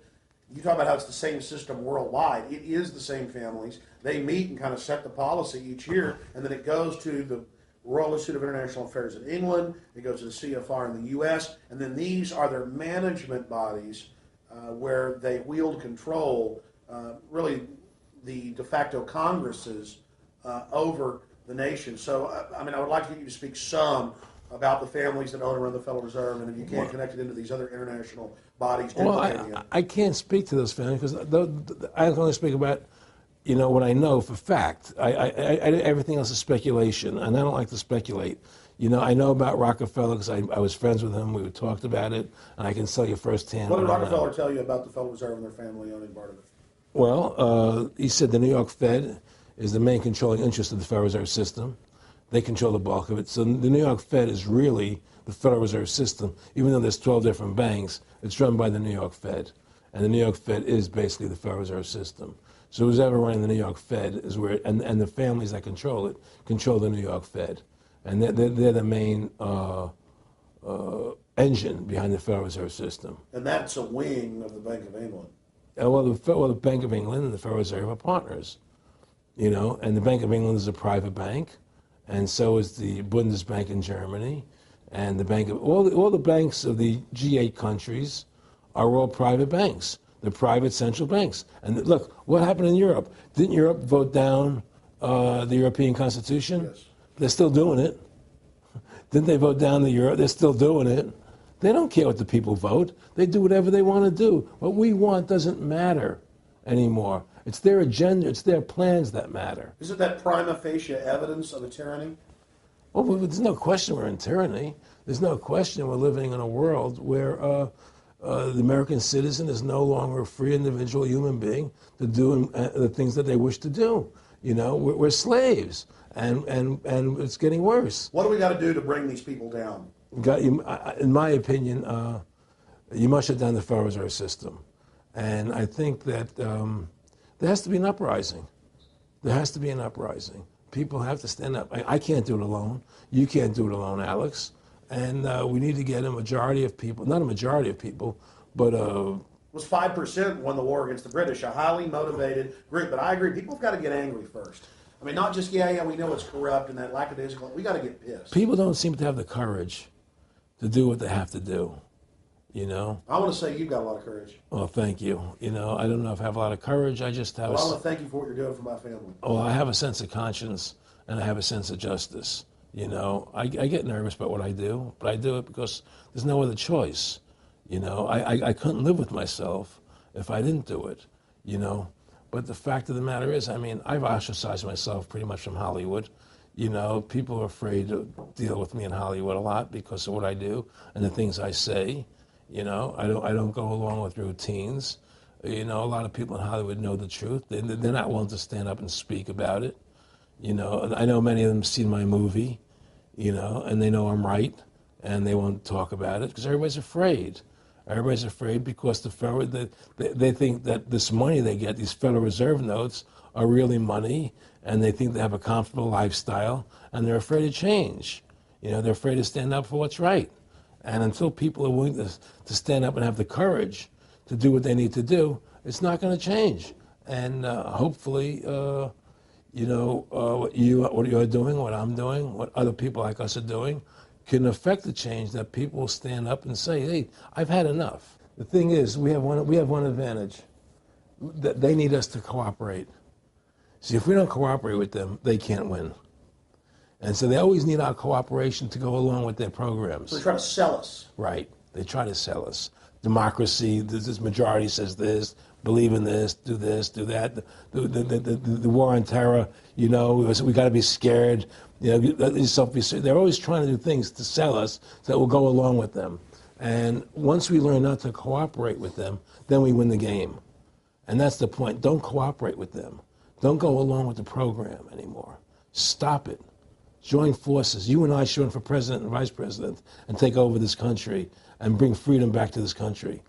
you talk about how it's the same system worldwide. It is the same families. They meet and kind of set the policy each year, and then it goes to the Royal Institute of International Affairs in England, it goes to the CFR in the U.S., and then these are their management bodies where they wield control, really the de facto Congresses over the nation. So, I mean, I would like to get you to speak some about the families that own and run the Federal Reserve, and if you can't connect it into these other international bodies. Well, I can't speak to those families because I can only speak about, what I know for fact. Everything else is speculation, and I don't like to speculate. I know about Rockefeller because I was friends with him. We talked about it, and I can tell you firsthand. What did Rockefeller tell you about the Federal Reserve and their family owning part of it? Well, he said the New York Fed is the main controlling interest of the Federal Reserve System. They control the bulk of it. So the New York Fed is really the Federal Reserve System. Even though there's 12 different banks, it's run by the New York Fed. And the New York Fed is basically the Federal Reserve System. So who's ever running the New York Fed is where, and the families that control it, control the New York Fed. And they're the main engine behind the Federal Reserve System. And that's a wing of the Bank of England. Well, the Bank of England and the Federal Reserve are partners, and the Bank of England is a private bank, and so is the Bundesbank in Germany, and the Bank of all the banks of the G8 countries are all private banks. They're private central banks. And look, what happened in Europe? Didn't Europe vote down the European Constitution? Yes. They're still doing it. Didn't they vote down the euro? They're still doing it. They don't care what the people vote. They do whatever they want to do. What we want doesn't matter anymore. It's their agenda, it's their plans that matter. Isn't that prima facie evidence of a tyranny? Well, there's no question we're in tyranny. There's no question we're living in a world where the American citizen is no longer a free individual human being to do the things that they wish to do. We're slaves, and it's getting worse. What do we got to do to bring these people down? In my opinion, you must shut down the Federal Reserve System. And I think that there has to be an uprising. There has to be an uprising. People have to stand up. I can't do it alone. You can't do it alone, Alex. And we need to get a majority of people, not a majority of people, but it was 5% won the war against the British, a highly motivated group. But I agree, people have got to get angry first. I mean, not just, we know it's corrupt and that lackadaisical. We got to get pissed. People don't seem to have the courage to do what they have to do, I want to say you've got a lot of courage. Well, thank you. I don't know if I have a lot of courage. I just have I want to thank you for what you're doing for my family. Oh, I have a sense of conscience, and I have a sense of justice. I get nervous about what I do, but I do it because there's no other choice. I couldn't live with myself if I didn't do it, But the fact of the matter is, I've ostracized myself pretty much from Hollywood. People are afraid to deal with me in Hollywood a lot because of what I do and the things I say. I don't go along with routines. A lot of people in Hollywood know the truth. They're not willing to stand up and speak about it. I know many of them have seen my movie, and they know I'm right, and they won't talk about it because everybody's afraid. Everybody's afraid because they think that this money they get, these Federal Reserve notes, are really money, and they think they have a comfortable lifestyle, and they're afraid to change. They're afraid to stand up for what's right. And until people are willing to stand up and have the courage to do what they need to do, it's not going to change. And hopefully, what you're doing, what I'm doing, what other people like us are doing, can affect the change, that people will stand up and say, hey, I've had enough. The thing is, we have one advantage, that they need us to cooperate. See, if we don't cooperate with them, they can't win. And so they always need our cooperation to go along with their programs. So they try to sell us. Right. They try to sell us. Democracy, this majority says this, believe in this, do that. The war on terror, we got to be scared. They're always trying to do things to sell us so that we'll go along with them. And once we learn not to cooperate with them, then we win the game. And that's the point. Don't cooperate with them. Don't go along with the program anymore. Stop it. Join forces. You and I should run for president and vice president and take over this country and bring freedom back to this country.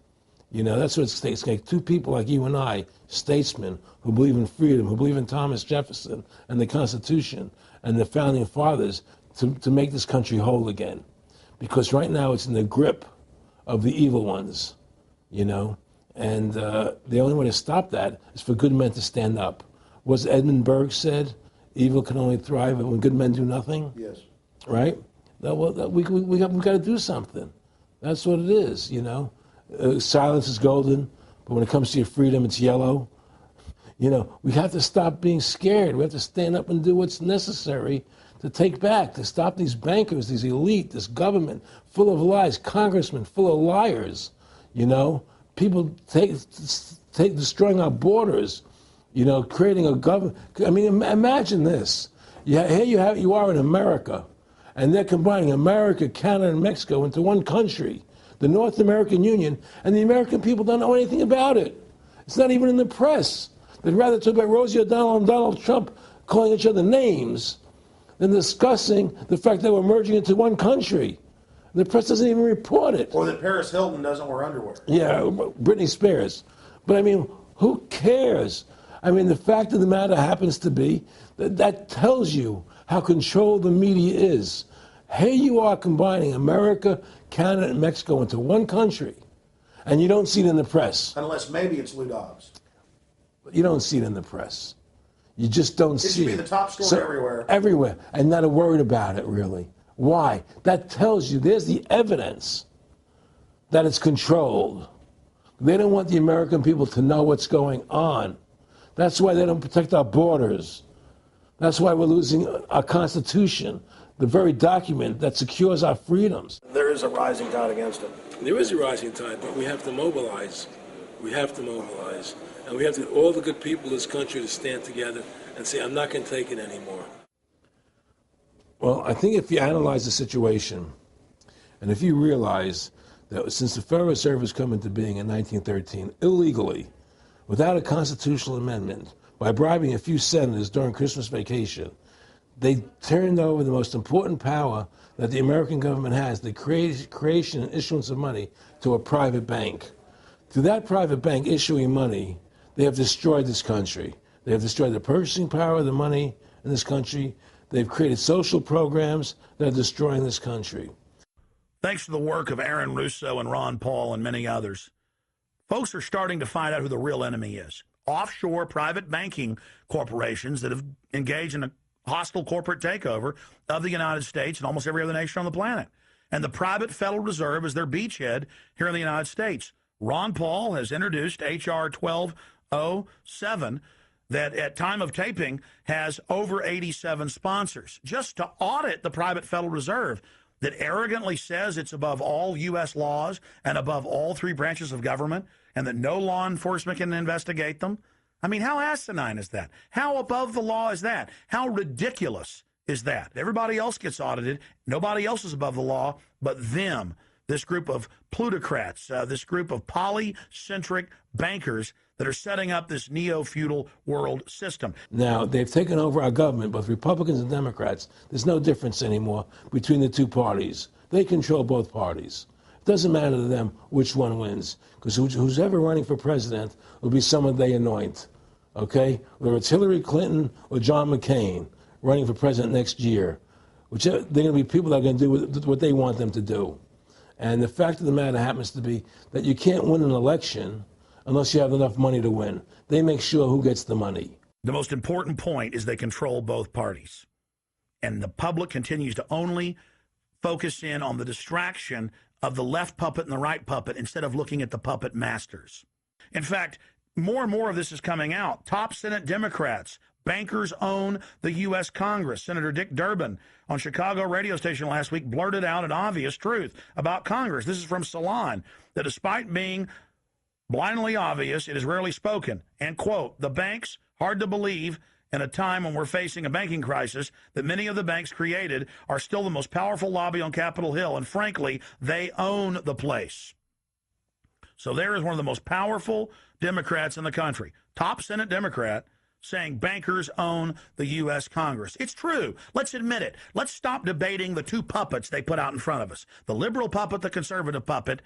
That's what it's going to take. Two people like you and I, statesmen who believe in freedom, who believe in Thomas Jefferson and the Constitution and the founding fathers to make this country whole again. Because right now it's in the grip of the evil ones, and the only way to stop that is for good men to stand up. Was Edmund Burke said, evil can only thrive when good men do nothing? Yes. Right? We got to do something. That's what it is, silence is golden, but when it comes to your freedom, it's yellow. We have to stop being scared. We have to stand up and do what's necessary to stop these bankers, these elite, this government full of lies, congressmen full of liars, people destroying our borders, creating a government. I mean, imagine this. Here you are in America, and they're combining America, Canada, and Mexico into one country, the North American Union, and the American people don't know anything about it. It's not even in the press. They'd rather talk about Rosie O'Donnell and Donald Trump calling each other names than discussing the fact that we're merging into one country. The press doesn't even report it. Or that Paris Hilton doesn't wear underwear. Yeah, Britney Spears. But I mean, who cares? I mean, the fact of the matter happens to be that tells you how controlled the media is. Here you are combining America, Canada, and Mexico into one country, and you don't see it in the press. Unless maybe it's Lou Dobbs. You don't see it in the press. You just don't see it. It should be the top story everywhere. Everywhere, and not a word about it, really. Why? That tells you there's the evidence that it's controlled. They don't want the American people to know what's going on. That's why they don't protect our borders. That's why we're losing our Constitution, the very document that secures our freedoms. There is a rising tide against it. There is a rising tide, but we have to mobilize. We have to mobilize. And we have to get all the good people in this country to stand together and say, I'm not going to take it anymore. Well, I think if you analyze the situation, and if you realize that since the Federal Reserve has come into being in 1913, illegally, without a constitutional amendment, by bribing a few senators during Christmas vacation, they turned over the most important power that the American government has, the creation and issuance of money, to a private bank. Through that private bank issuing money, they have destroyed this country. They have destroyed the purchasing power of the money in this country. They've created social programs that are destroying this country. Thanks to the work of Aaron Russo and Ron Paul and many others, folks are starting to find out who the real enemy is. Offshore private banking corporations that have engaged in a hostile corporate takeover of the United States and almost every other nation on the planet. And the private Federal Reserve is their beachhead here in the United States. Ron Paul has introduced H.R. 1207 that at time of taping has over 87 sponsors just to audit the private Federal Reserve that arrogantly says it's above all U.S. laws and above all three branches of government and that no law enforcement can investigate them. I mean, how asinine is that? How above the law is that? How ridiculous is that? Everybody else gets audited. Nobody else is above the law but them, this group of plutocrats, this group of polycentric bankers that are setting up this neo-feudal world system. Now, they've taken over our government, both Republicans and Democrats. There's no difference anymore between the two parties. They control both parties. It doesn't matter to them which one wins, because who's ever running for president will be someone they anoint, okay? Whether it's Hillary Clinton or John McCain running for president next year, they're going to be people that are going to do what they want them to do. And the fact of the matter happens to be that you can't win an election unless you have enough money to win. They make sure who gets the money. The most important point is they control both parties. And the public continues to only focus in on the distraction of the left puppet and the right puppet instead of looking at the puppet masters. In fact, more and more of this is coming out. Top Senate Democrats, bankers own the U.S. Congress. Senator Dick Durbin on Chicago radio station last week blurted out an obvious truth about Congress. This is from Salon, that despite being blindly obvious, it is rarely spoken. And, quote, the banks, hard to believe in a time when we're facing a banking crisis, that many of the banks created are still the most powerful lobby on Capitol Hill, and frankly, they own the place. So there is one of the most powerful Democrats in the country, top Senate Democrat, saying bankers own the U.S. Congress. It's true. Let's admit it. Let's stop debating the two puppets they put out in front of us, the liberal puppet, the conservative puppet,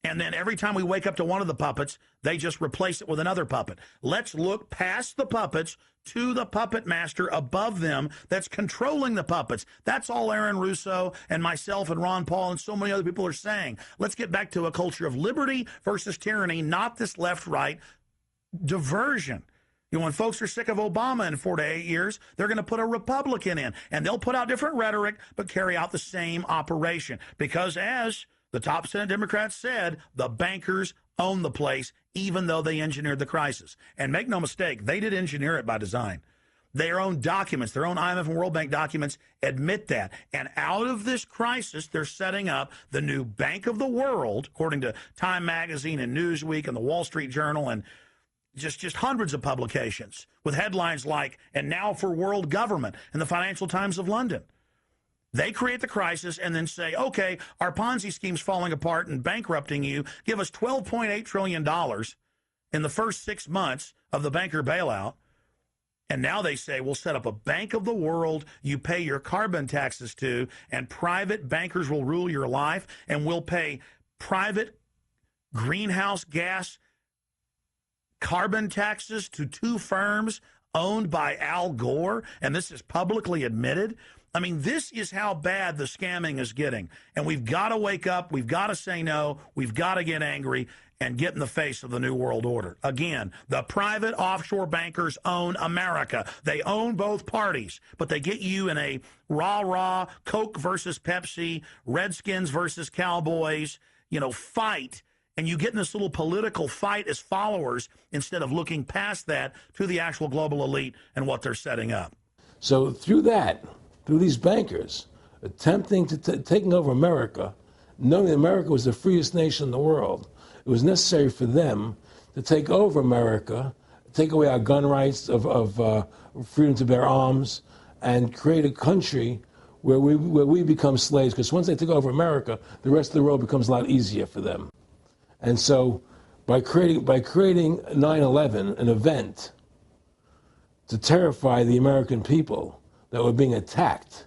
and then every time we wake up to one of the puppets, they just replace it with another puppet. Let's look past the puppets to the puppet master above them that's controlling the puppets. That's all Aaron Russo and myself and Ron Paul and so many other people are saying. Let's get back to a culture of liberty versus tyranny, not this left-right diversion. You know, when folks are sick of Obama in 4 to 8 years, they're going to put a Republican in, and they'll put out different rhetoric but carry out the same operation. Because as the top Senate Democrats said, the bankers own the place, even though they engineered the crisis. And make no mistake, they did engineer it by design. Their own documents, their own IMF and World Bank documents admit that. And out of this crisis, they're setting up the new Bank of the World, according to Time Magazine and Newsweek and the Wall Street Journal and just hundreds of publications with headlines like, and now for world government in the Financial Times of London. They create the crisis and then say, okay, our Ponzi scheme's falling apart and bankrupting you. Give us $12.8 trillion in the first 6 months of the banker bailout. And now they say, we'll set up a Bank of the World you pay your carbon taxes to, and private bankers will rule your life, and we'll pay private greenhouse gas carbon taxes to two firms owned by Al Gore, and this is publicly admitted. I mean, this is how bad the scamming is getting. And we've got to wake up. We've got to say no. We've got to get angry and get in the face of the New World Order. Again, the private offshore bankers own America. They own both parties, but they get you in a rah-rah, Coke versus Pepsi, Redskins versus Cowboys, fight. And you get in this little political fight as followers instead of looking past that to the actual global elite and what they're setting up. So through these bankers attempting to taking over America, knowing that America was the freest nation in the world, it was necessary for them to take over America, take away our gun rights of freedom to bear arms, and create a country where we become slaves. Because once they take over America, the rest of the world becomes a lot easier for them. And so, by creating 9/11, an event to terrify the American people that were being attacked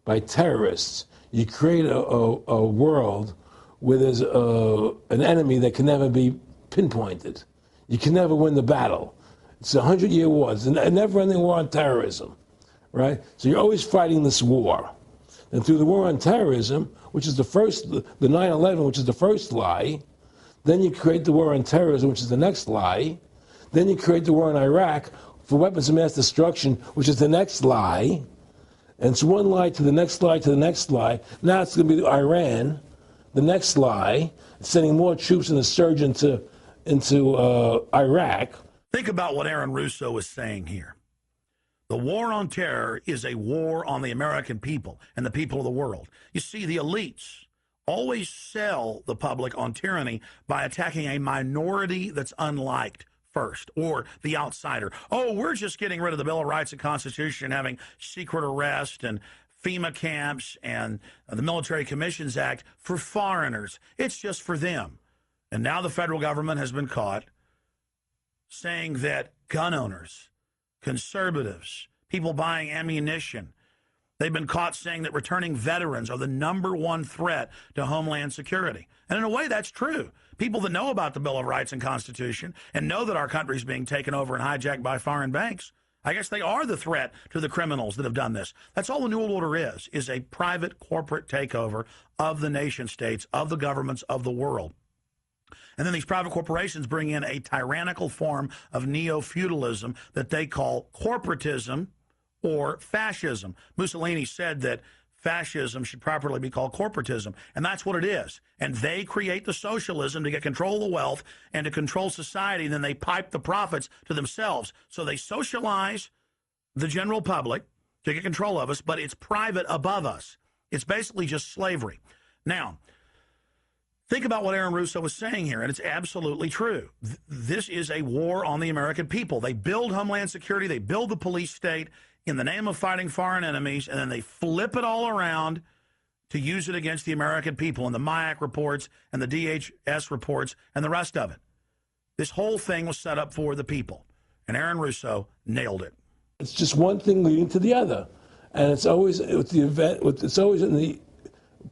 by terrorists, you create a world where there's an enemy that can never be pinpointed. You can never win the battle. It's a 100-year war. It's a never-ending war on terrorism, right? So you're always fighting this war. And through the war on terrorism, which is the 9/11, which is the first lie, then you create the war on terrorism, which is the next lie. Then you create the war in Iraq for weapons of mass destruction, which is the next lie. And it's one lie to the next lie to the next lie. Now it's going to be Iran, the next lie, sending more troops and a surge into Iraq. Think about what Aaron Russo is saying here. The war on terror is a war on the American people and the people of the world. You see, the elites always sell the public on tyranny by attacking a minority that's unliked first, or the outsider. Oh, we're just getting rid of the Bill of Rights and Constitution, having secret arrest and FEMA camps and the Military Commissions Act for foreigners. It's just for them. And now the federal government has been caught saying that gun owners, conservatives, people buying ammunition, they've been caught saying that returning veterans are the #1 threat to Homeland Security. And in a way, that's true. People that know about the Bill of Rights and Constitution and know that our country is being taken over and hijacked by foreign banks, I guess they are the threat to the criminals that have done this. That's all the New World Order is a private corporate takeover of the nation states, of the governments of the world. And then these private corporations bring in a tyrannical form of neo-feudalism that they call corporatism or fascism. Mussolini said that fascism should properly be called corporatism. And that's what it is. And they create the socialism to get control of the wealth and to control society. Then they pipe the profits to themselves. So they socialize the general public to get control of us, but it's private above us. It's basically just slavery. Now, think about what Aaron Russo was saying here, and it's absolutely true. This is a war on the American people. They build Homeland Security, they build the police state in the name of fighting foreign enemies, and then they flip it all around to use it against the American people, and the MIAC reports and the DHS reports and the rest of it. This whole thing was set up for the people, and Aaron Russo nailed it. It's just one thing leading to the other, and it's always with the event. It's always in the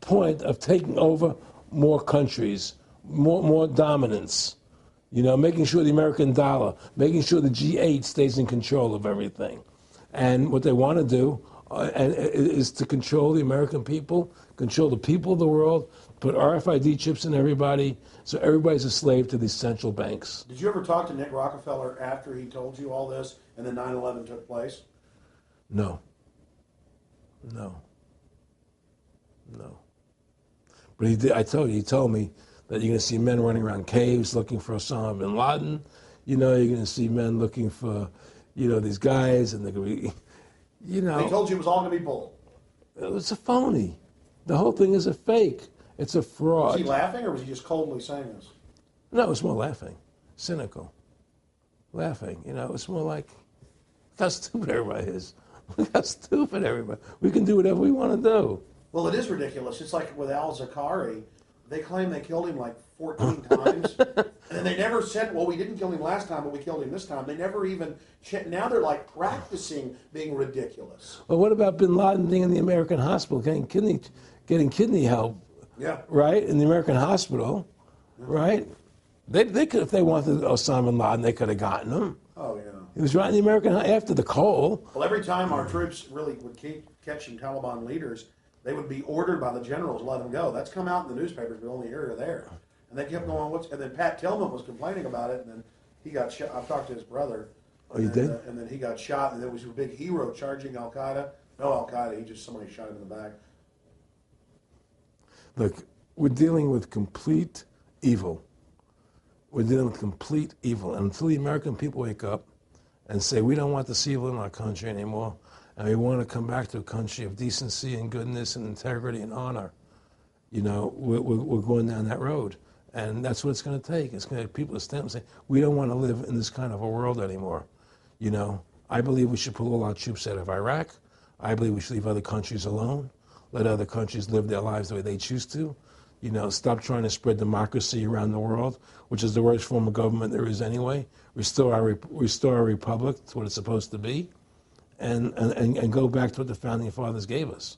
point of taking over more countries, more dominance. You know, making sure the American dollar, making sure the G8 stays in control of everything. And what they want to do is to control the American people, control the people of the world, put RFID chips in everybody, so everybody's a slave to these central banks. Did you ever talk to Nick Rockefeller after he told you all this and then 9/11 took place? No. But he did. He told me that you're going to see men running around caves looking for Osama bin Laden. You know, you're going to see men looking for, these guys, and they're going to be, He told you it was all going to be bull. It's a phony. The whole thing is a fake. It's a fraud. Was he laughing, or was he just coldly saying this? No, it's more laughing. Cynical. Laughing. It's more like, look how stupid everybody is. Look how stupid everybody. We can do whatever we want to do. Well, it is ridiculous. It's like with Al-Zakari. They claim they killed him like 14 times. And they never said, well, we didn't kill him last time, but we killed him this time. They never even now they're like practicing being ridiculous. Well, what about bin Laden being in the American hospital, getting kidney help? Yeah. Right? In the American hospital. Yeah. Right? They could, if they wanted Osama bin Laden, they could have gotten him. Oh, yeah. He was right in the American, after the coal. Well, every time our troops really would keep catching Taliban leaders, they would be ordered by the generals to let them go. That's come out in the newspapers, but only here or there. And they kept going, and then Pat Tillman was complaining about it, and then he got shot. I talked to his brother. Oh, you did? And then he got shot, and there was a big hero charging Al-Qaeda. No Al-Qaeda, somebody shot him in the back. Look, we're dealing with complete evil. We're dealing with complete evil. And until the American people wake up and say, we don't want this evil in our country anymore, and we want to come back to a country of decency and goodness and integrity and honor, we're going down that road. And that's what it's going to take. It's going to people to stand up and say, we don't want to live in this kind of a world anymore. I believe we should pull all our troops out of Iraq. I believe we should leave other countries alone. Let other countries live their lives the way they choose to. Stop trying to spread democracy around the world, which is the worst form of government there is anyway. Restore our republic to what it's supposed to be, and go back to what the founding fathers gave us,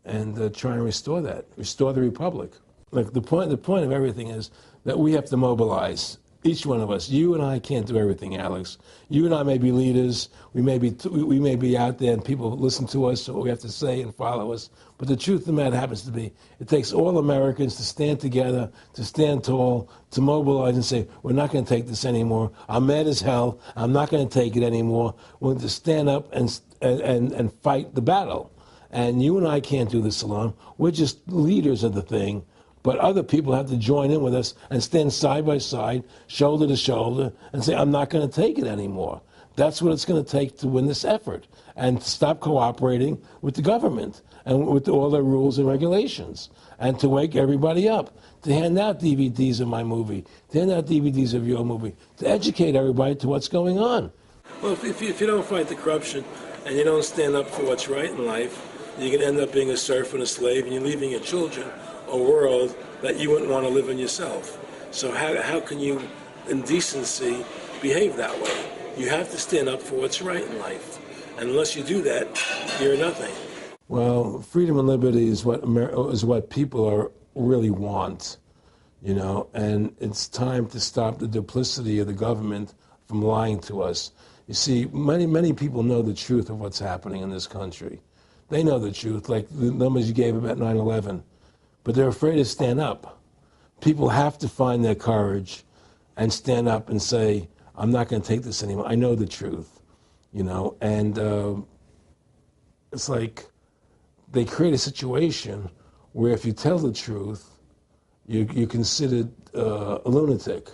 and try and restore that. Restore the republic. Like the point of everything is that we have to mobilize. Each one of us. You and I can't do everything, Alex. You and I may be leaders. We may be out there, and people listen to us, what we have to say, and follow us. But the truth of the matter happens to be, it takes all Americans to stand together, to stand tall, to mobilize and say, we're not going to take this anymore. I'm mad as hell. I'm not going to take it anymore. We're going to stand up and fight the battle. And you and I can't do this alone. We're just leaders of the thing. But other people have to join in with us and stand side by side, shoulder to shoulder, and say, I'm not going to take it anymore. That's what it's going to take to win this effort, and stop cooperating with the government and with all their rules and regulations, and to wake everybody up, to hand out DVDs of my movie, to hand out DVDs of your movie, to educate everybody to what's going on. Well, if you don't fight the corruption and you don't stand up for what's right in life, you can end up being a serf and a slave, and you're leaving your children a world that you wouldn't want to live in yourself. So how can you, in decency, behave that way? You have to stand up for what's right in life. And unless you do that, you're nothing. Well, freedom and liberty is what people really want, and it's time to stop the duplicity of the government from lying to us. You see, many people know the truth of what's happening in this country. They know the truth, like the numbers you gave about 9/11. But they're afraid to stand up. People have to find their courage and stand up and say, I'm not going to take this anymore. I know the truth, and it's like they create a situation where if you tell the truth, you're considered a lunatic.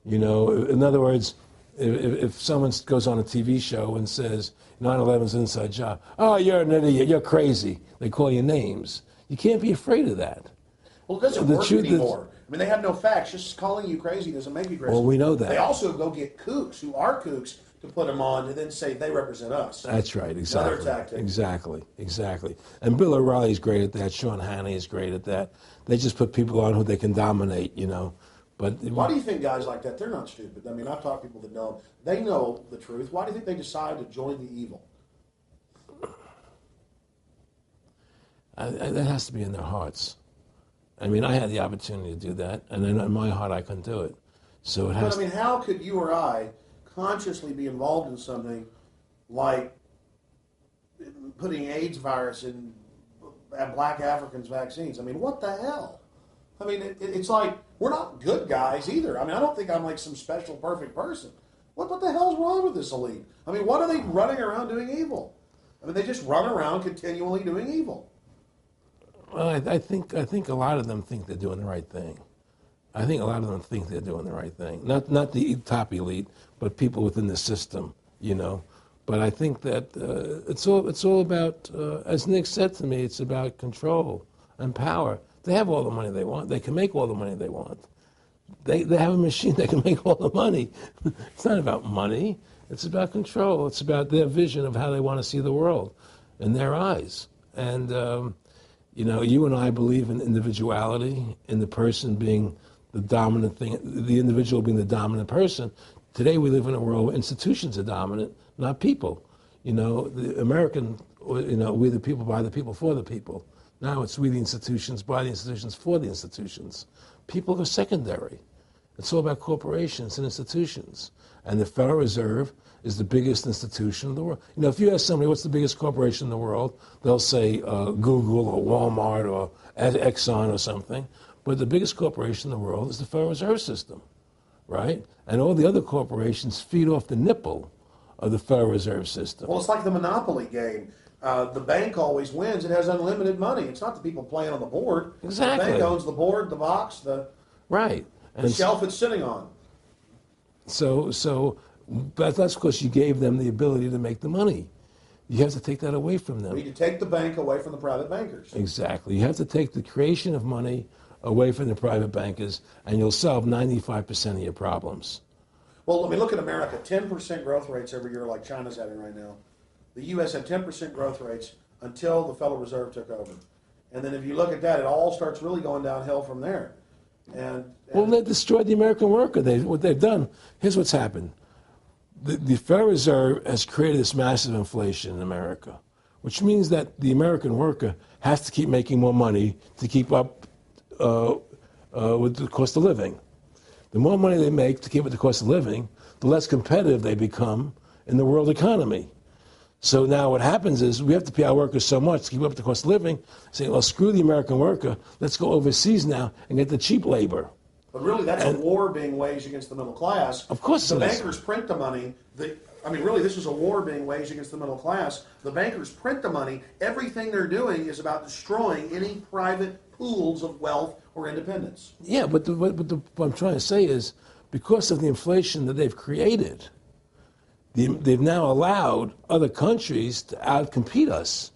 You know, in other words, if someone goes on a TV show and says 9/11's an inside job, oh, you're an idiot, you're crazy. They call you names. You can't be afraid of that. Well, it doesn't work anymore. I mean, they have no facts. Just calling you crazy doesn't make you crazy. Well, we know that. They also go get kooks who are kooks to put them on and then say they represent us. That's right, exactly. Another tactic. Exactly. And Bill O'Reilly's great at that. Sean Hannity is great at that. They just put people on who they can dominate, you know. But why do you think guys like that, they're not stupid? I mean, I've talked to people that know them. They know the truth. Why do you think they decide to join the evil? That has to be in their hearts. I mean, I had the opportunity to do that, and then in my heart I couldn't do it. So it has. But I mean, how could you or I consciously be involved in something like putting AIDS virus in black Africans' vaccines? I mean, what the hell? I mean, it's like, we're not good guys either. I mean, I don't think I'm like some special perfect person. What the hell's wrong with this elite? I mean, what are they running around doing evil? I mean, they just run around continually doing evil. Well, I think a lot of them think they're doing the right thing. I think a lot of them think they're doing the right thing. Not the top elite, but people within the system, you know. But I think that it's all about, as Nick said to me, it's about control and power. They have all the money they want. They can make all the money they want. They have a machine that can make all the money. It's not about money. It's about control. It's about their vision of how they want to see the world in their eyes. And, you know, you and I believe in individuality, in the person being the dominant thing, the individual being the dominant person. Today we live in a world where institutions are dominant, not people. You know, the American, you know, we the people, by the people, for the people. Now it's we the institutions, by the institutions, for the institutions. People are secondary. It's all about corporations and institutions. And the Federal Reserve is the biggest institution in the world. You know, if you ask somebody what's the biggest corporation in the world, they'll say Google or Walmart or Exxon or something. But the biggest corporation in the world is the Federal Reserve System, right? And all the other corporations feed off the nipple of the Federal Reserve System. Well, it's like the Monopoly game. The bank always wins. It has unlimited money. It's not the people playing on the board. Exactly. The bank owns the board, the box, the shelf it's sitting on. But that's because you gave them the ability to make the money. You have to take that away from them. We need to take the bank away from the private bankers. Exactly. You have to take the creation of money away from the private bankers, and you'll solve 95% of your problems. Well, I mean, look at America. 10% growth rates every year like China's having right now. The U.S. had 10% growth rates until the Federal Reserve took over. And then if you look at that, it all starts really going downhill from there. Well, they destroyed the American worker. What they've done, here's what's happened. The Federal Reserve has created this massive inflation in America, which means that the American worker has to keep making more money to keep up with the cost of living. The more money they make to keep with the cost of living, the less competitive they become in the world economy. So now what happens is we have to pay our workers so much to keep up with the cost of living, saying, well, screw the American worker, let's go overseas now and get the cheap labor. But really, that's a war being waged against the middle class. Of course the bankers print the money. I mean, really, this is a war being waged against the middle class. The bankers print the money. Everything they're doing is about destroying any private pools of wealth or independence. Yeah, but what I'm trying to say is, because of the inflation that they've created, they've now allowed other countries to outcompete us.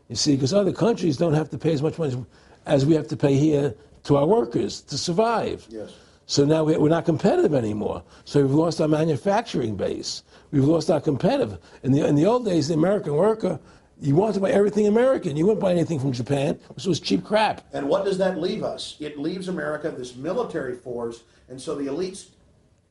You see, because other countries don't have to pay as much money as we have to pay here to our workers to survive. Yes. So now we're not competitive anymore. So we've lost our manufacturing base. We've lost our competitive. In the old days, the American worker, you wanted to buy everything American. You wouldn't buy anything from Japan, which was cheap crap. And what does that leave us? It leaves America this military force, and so the elite's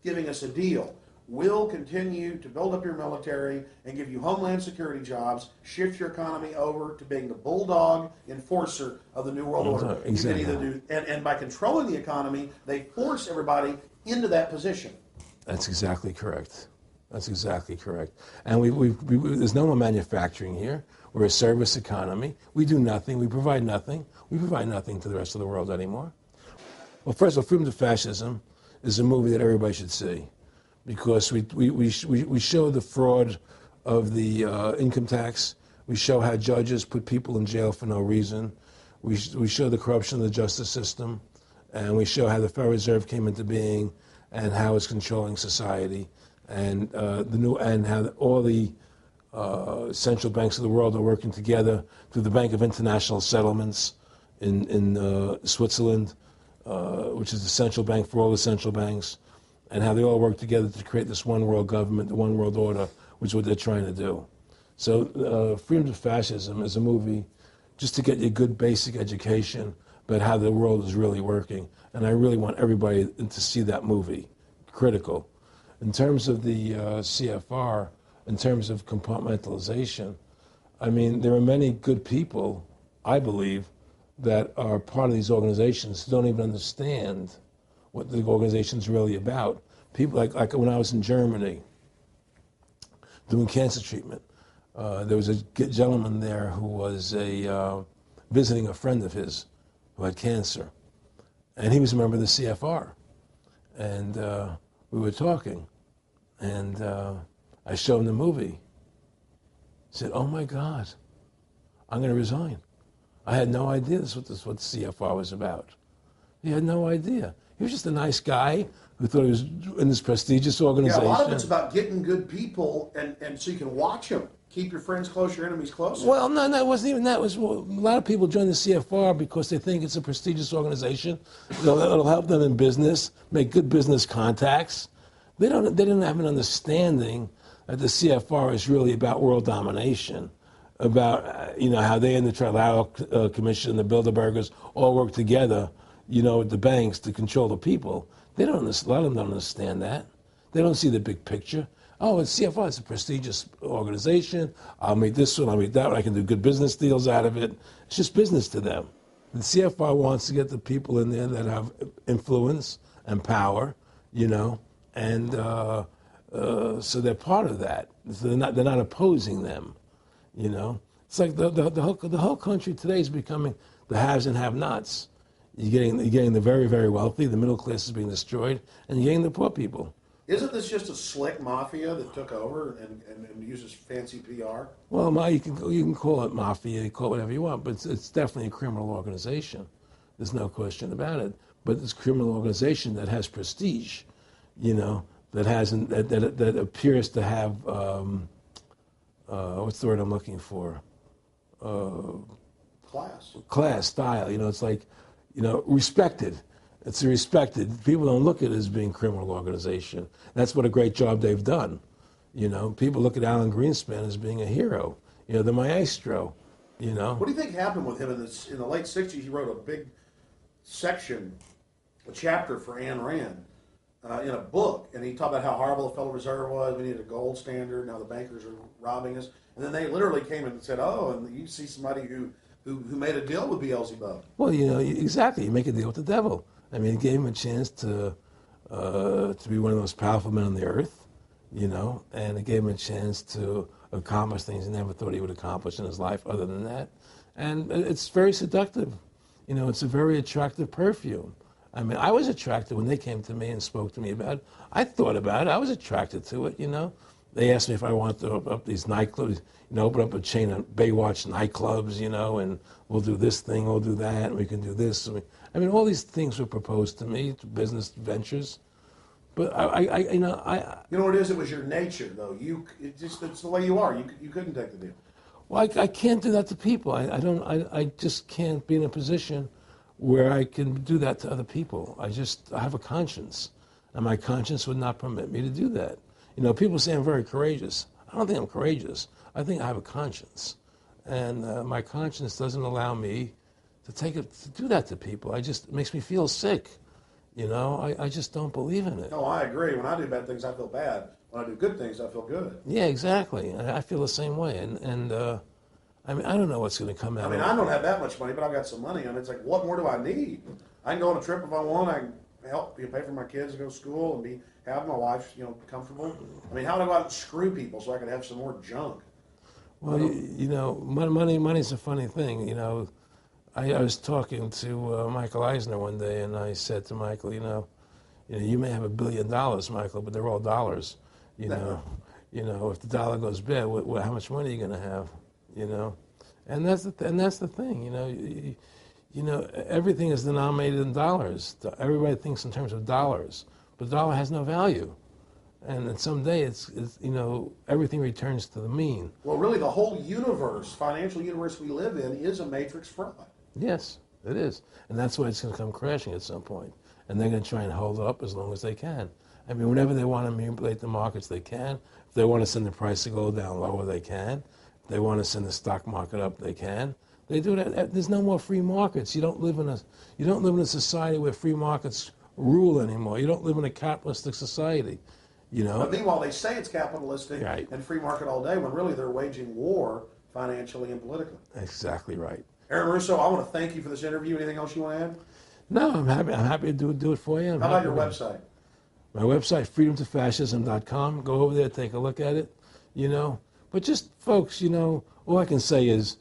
giving us a deal. We'll continue to build up your military and give you homeland security jobs, shift your economy over to being the bulldog enforcer of the New World Order. Exactly. You can either do, and by controlling the economy, they force everybody into that position. That's exactly correct. That's exactly correct. And there's no more manufacturing here. We're a service economy. We do nothing. We provide nothing. We provide nothing to the rest of the world anymore. Well, first of all, Freedom to Fascism is a movie that everybody should see, because we show the fraud of the income tax. We show how judges put people in jail for no reason. We show the corruption of the justice system, and we show how the Federal Reserve came into being and how it's controlling society, and how all the central banks of the world are working together through the Bank of International Settlements in Switzerland, which is the central bank for all the central banks, and how they all work together to create this one world government, the one world order, which is what they're trying to do. So Freedom to Fascism is a movie just to get you a good basic education about how the world is really working. And I really want everybody to see that movie, critical. In terms of the CFR, in terms of compartmentalization, I mean, there are many good people, I believe, that are part of these organizations who don't even understand what the organization's really about. People like when I was in Germany doing cancer treatment, there was a gentleman there who was visiting a friend of his who had cancer, and he was a member of the CFR, and we were talking, and I showed him the movie. He said, "Oh my God, I'm going to resign. I had no idea this is what the CFR was about." He had no idea. He was just a nice guy who thought he was in this prestigious organization. Yeah, a lot of it's about getting good people, and so you can watch them. Keep your friends close, your enemies closer. Well, no, it wasn't even that. It was, well, a lot of people join the CFR because they think it's a prestigious organization. It'll help them in business, make good business contacts. They didn't have an understanding that the CFR is really about world domination, about how they and the Trilateral Commission, the Bilderbergers, all work together, with the banks to control the people. A lot of them don't understand that. They don't see the big picture. Oh, it's CFR, it's a prestigious organization. I'll make this one, I'll make that one. I can do good business deals out of it. It's just business to them. The CFR wants to get the people in there that have influence and power, and so they're part of that. So they're not opposing them, It's like the whole country today is becoming the haves and have-nots. You're getting the very, very wealthy, the middle class is being destroyed, and you're getting the poor people. Isn't this just a slick mafia that took over and uses fancy PR? Well, you can call it mafia, you call it whatever you want, but it's definitely a criminal organization. There's no question about it. But it's a criminal organization that has prestige, that appears to have what's the word I'm looking for? Class, style. It's like, respected. It's respected. People don't look at it as being a criminal organization. That's what a great job they've done. People look at Alan Greenspan as being a hero. The maestro. What do you think happened with him in the late '60s? He wrote a big section, a chapter for Ayn Rand in a book, and he talked about how horrible the Federal Reserve was. We needed a gold standard. Now the bankers are robbing us. And then they literally came and said, "Oh, and you see somebody who made a deal with Beelzebub." Well, exactly. You make a deal with the devil. I mean, it gave him a chance to be one of the most powerful men on the earth, and it gave him a chance to accomplish things he never thought he would accomplish in his life other than that. And it's very seductive. It's a very attractive perfume. I mean, I was attracted when they came to me and spoke to me about it. I thought about it. I was attracted to it, They asked me if I wanted to open up these nightclubs, open up a chain of Baywatch nightclubs, and we'll do this thing, we'll do that, and we can do this. I mean, all these things were proposed to me, business ventures. But you know what it is? It was your nature, though. It's the way you are. You couldn't take the deal. Well, I can't do that to people. I just can't be in a position where I can do that to other people. I have a conscience, and my conscience would not permit me to do that. People say I'm very courageous. I don't think I'm courageous. I think I have a conscience, and my conscience doesn't allow me to do that to people. It makes me feel sick. I just don't believe in it. No, I agree. When I do bad things, I feel bad. When I do good things, I feel good. Yeah, exactly. I feel the same way. And I mean, I don't know what's going to come out. I mean, I don't have that much money, but I've got some money. It's like, what more do I need? I can go on a trip if I want. I can help pay for my kids to go to school and have my wife, comfortable. I mean, how do I go out and screw people so I can have some more junk? Well, money's a funny thing. I was talking to Michael Eisner one day, and I said to Michael, you may have $1 billion, Michael, but they're all dollars. If the dollar goes bad, how much money are you going to have? you know, and that's the thing, you know, everything is denominated in dollars. Everybody thinks in terms of dollars, but the dollar has no value. And then someday it's everything returns to the mean. Well, really, the whole universe, financial universe we live in, is a matrix fraud. Yes, it is. And that's why it's going to come crashing at some point. And they're going to try and hold it up as long as they can. I mean, whenever they want to manipulate the markets, they can. If they want to send the price to go down lower, they can. If they want to send the stock market up, they can. They do that. There's no more free markets. You don't live in a society where free markets rule anymore. You don't live in a capitalistic society. But meanwhile, they say it's capitalistic right. and free market all day, when really they're waging war financially and politically. Exactly right. Aaron Russo, I want to thank you for this interview. Anything else you want to add? No, I'm happy to do it for you. How about your website? My website, freedomtofascism.com. Go over there, take a look at it. But just folks, all I can say is,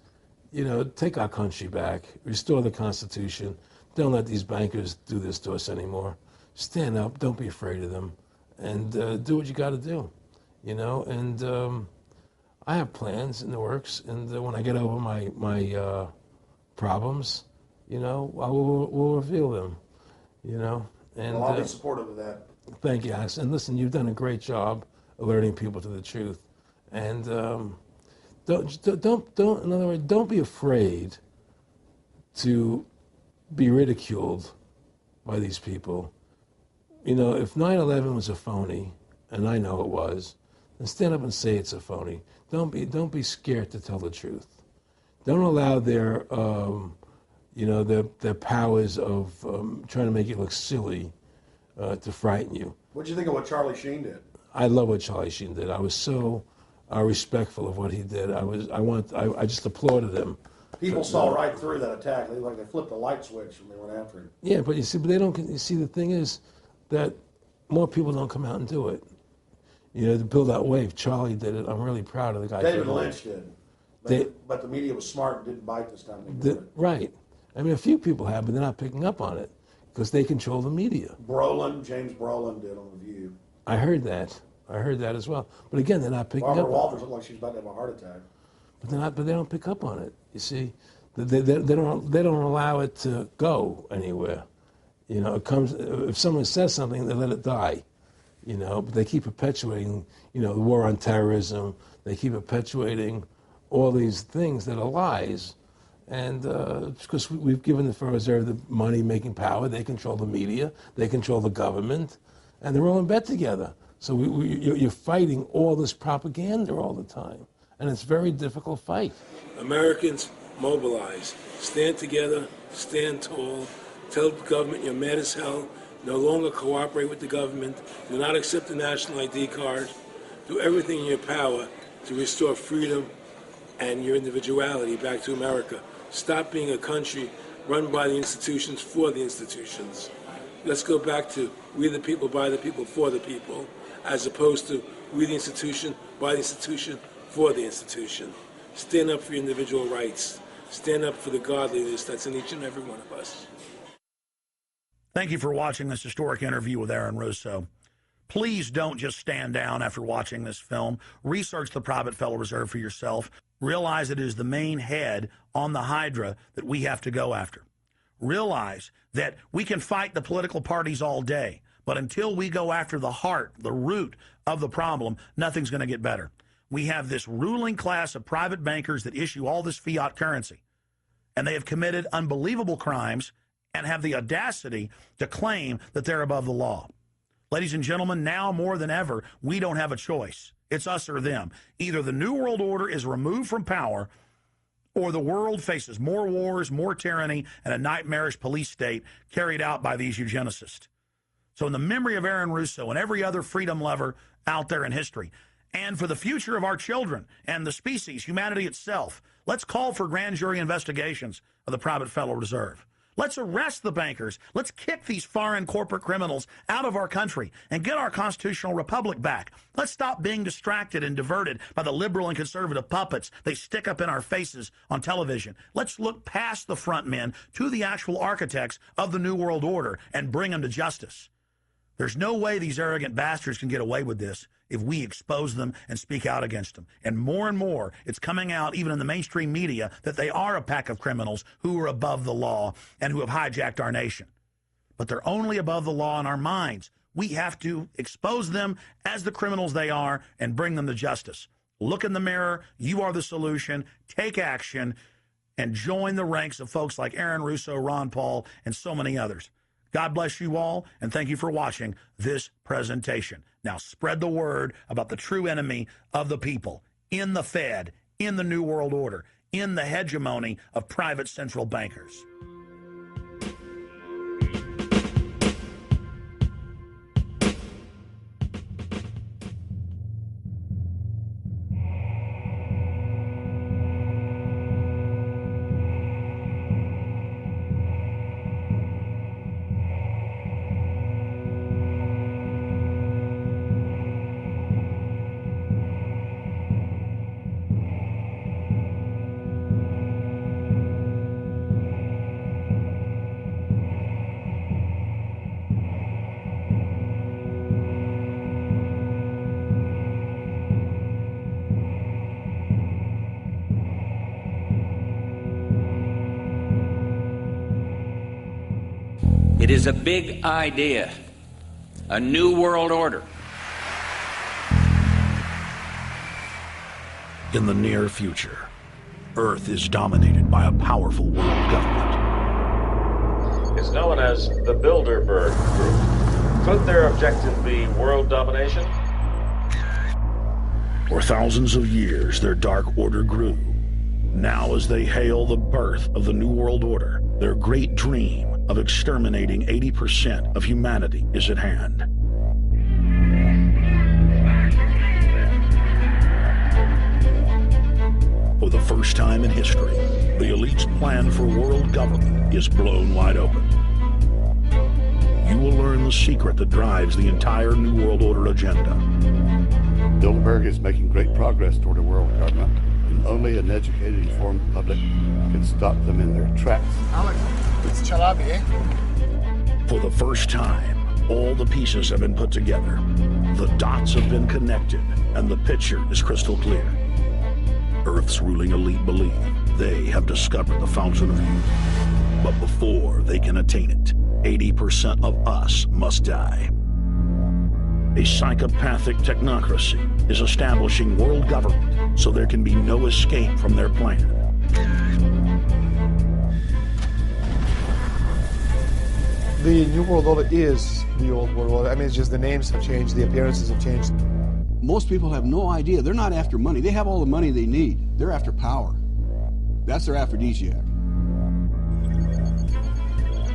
take our country back, restore the Constitution. Don't let these bankers do this to us anymore. Stand up. Don't be afraid of them. And do what you got to do, And I have plans in the works, and when I get over my problems, we'll reveal them, And well, I'll be supportive of that. Thank you, Alex. And listen, you've done a great job alerting people to the truth. And in other words, don't be afraid to be ridiculed by these people. If 9/11 was a phony, and I know it was, then stand up and say it's a phony. Don't be scared to tell the truth. Don't allow their powers of trying to make you look silly to frighten you. What do you think of what Charlie Sheen did? I love what Charlie Sheen did. I was so respectful of what he did. I just applauded him. People saw right through that attack. They flipped the light switch when they went after him. Yeah, but they don't. You see, the thing is that more people don't come out and do it. To build that wave. Charlie did it. I'm really proud of the guy. David Lynch did. But the media was smart and didn't bite this time. Right. I mean, a few people have, but they're not picking up on it because they control the media. James Brolin did on The View. I heard that as well. But again, they're not picking up. Barbara Walters looked like she's about to have a heart attack. But they don't pick up on it. You see, they don't allow it to go anywhere. It comes if someone says something, they let it die. But they keep perpetuating, the war on terrorism. They keep perpetuating all these things that are lies. And because we've given the Federal Reserve the money-making power, they control the media, they control the government, and they're all in bed together. So you're fighting all this propaganda all the time. And it's a very difficult fight. Americans, mobilize. Stand together, stand tall. Tell the government you're mad as hell. No longer cooperate with the government. Do not accept the national ID card. Do everything in your power to restore freedom and your individuality back to America. Stop being a country run by the institutions for the institutions. Let's go back to we the people, by the people, for the people, as opposed to we the institution, by the institution, for the institution. Stand up for your individual rights. Stand up for the godliness that's in each and every one of us. Thank you for watching this historic interview with Aaron Russo. Please don't just stand down after watching this film. Research the private Federal Reserve for yourself. Realize it is the main head on the Hydra that we have to go after. Realize that we can fight the political parties all day, but until we go after the heart, the root of the problem, nothing's going to get better. We have this ruling class of private bankers that issue all this fiat currency, and they have committed unbelievable crimes and have the audacity to claim that they're above the law. Ladies and gentlemen, now more than ever, we don't have a choice. It's us or them. Either the New World Order is removed from power, or the world faces more wars, more tyranny, and a nightmarish police state carried out by these eugenicists. So in the memory of Aaron Russo and every other freedom lover out there in history, and for the future of our children and the species, humanity itself, let's call for grand jury investigations of the private Federal Reserve. Let's arrest the bankers. Let's kick these foreign corporate criminals out of our country and get our constitutional republic back. Let's stop being distracted and diverted by the liberal and conservative puppets they stick up in our faces on television. Let's look past the front men to the actual architects of the New World Order and bring them to justice. There's no way these arrogant bastards can get away with this if we expose them and speak out against them. And more, it's coming out even in the mainstream media that they are a pack of criminals who are above the law and who have hijacked our nation. But they're only above the law in our minds. We have to expose them as the criminals they are and bring them to justice. Look in the mirror. You are the solution. Take action and join the ranks of folks like Aaron Russo, Ron Paul, and so many others. God bless you all, and thank you for watching this presentation. Now spread the word about the true enemy of the people in the Fed, in the New World Order, in the hegemony of private central bankers. It is a big idea, a new world order. In the near future, Earth is dominated by a powerful world government. It's known as the Bilderberg Group. Could their objective be world domination? For thousands of years, their dark order grew. Now, as they hail the birth of the New World Order, their great dream of exterminating 80% of humanity is at hand. For the first time in history, the elite's plan for world government is blown wide open. You will learn the secret that drives the entire New World Order agenda. Bilderberg is making great progress toward a world government, and only an educated, informed public can stop them in their tracks. Alex, it's Chalabi, eh? For the first time, all the pieces have been put together. The dots have been connected, and the picture is crystal clear. Earth's ruling elite believe they have discovered the fountain of youth. But before they can attain it, 80% of us must die. A psychopathic technocracy is establishing world government so there can be no escape from their plan. The New World Order is the old world order. I mean, it's just the names have changed, the appearances have changed. Most people have no idea. They're not after money. They have all the money they need. They're after power. That's their aphrodisiac.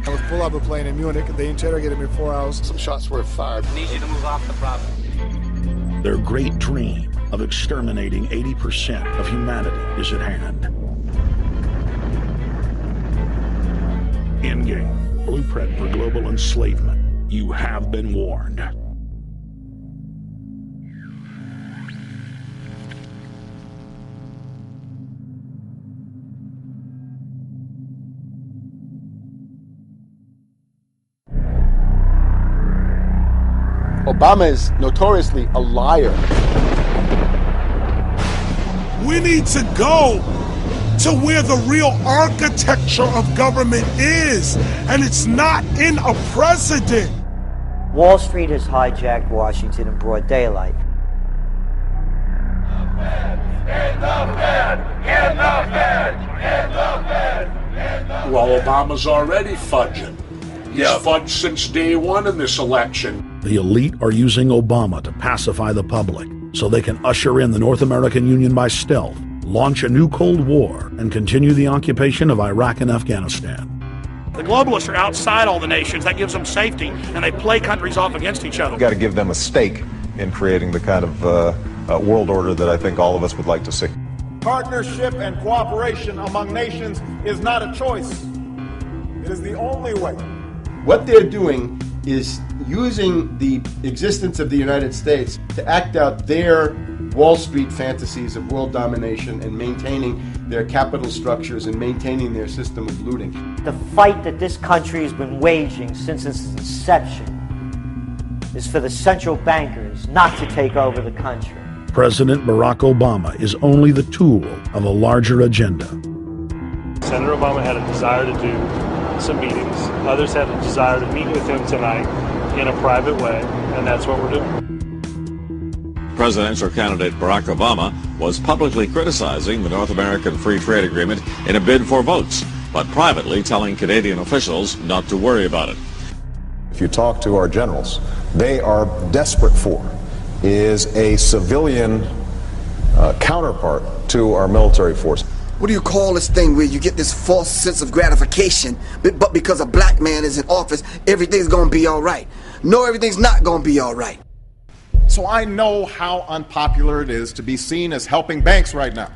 I was pulled out of a plane in Munich. They interrogated me 4 hours. Some shots were fired. Need you to move off the property. Their great dream of exterminating 80% of humanity is at hand. Endgame. Blueprint for global enslavement. You have been warned. Obama is notoriously a liar. We need to go to where the real architecture of government is, and it's not in a president. Wall Street has hijacked Washington in broad daylight. Well, Obama's already fudging. He's fudged since day one in this election. The elite are using Obama to pacify the public so they can usher in the North American Union by stealth, launch a new Cold War, and continue the occupation of Iraq and Afghanistan. The globalists are outside all the nations. That gives them safety, and they play countries off against each other. We've got to give them a stake in creating the kind of world order that I think all of us would like to see. Partnership and cooperation among nations is not a choice. It is the only way. What they're doing is using the existence of the United States to act out their Wall Street fantasies of world domination and maintaining their capital structures and maintaining their system of looting. The fight that this country has been waging since its inception is for the central bankers not to take over the country. President Barack Obama is only the tool of a larger agenda. Senator Obama had a desire to do some meetings. Others had a desire to meet with him tonight in a private way, and that's what we're doing. Presidential candidate Barack Obama was publicly criticizing the North American Free Trade Agreement in a bid for votes, but privately telling Canadian officials not to worry about it. If you talk to our generals, they are desperate for is a civilian counterpart to our military force. What do you call this thing where you get this false sense of gratification, but because a black man is in office, everything's gonna be all right? No, everything's not gonna be all right. So I know how unpopular it is to be seen as helping banks right now,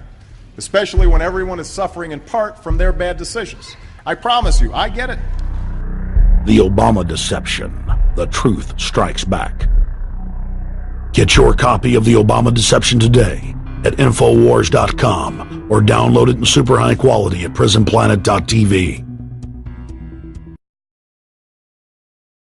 especially when everyone is suffering in part from their bad decisions. I promise you, I get it. The Obama deception. The truth strikes back. Get your copy of The Obama Deception today at Infowars.com or download it in super high quality at prisonplanet.tv.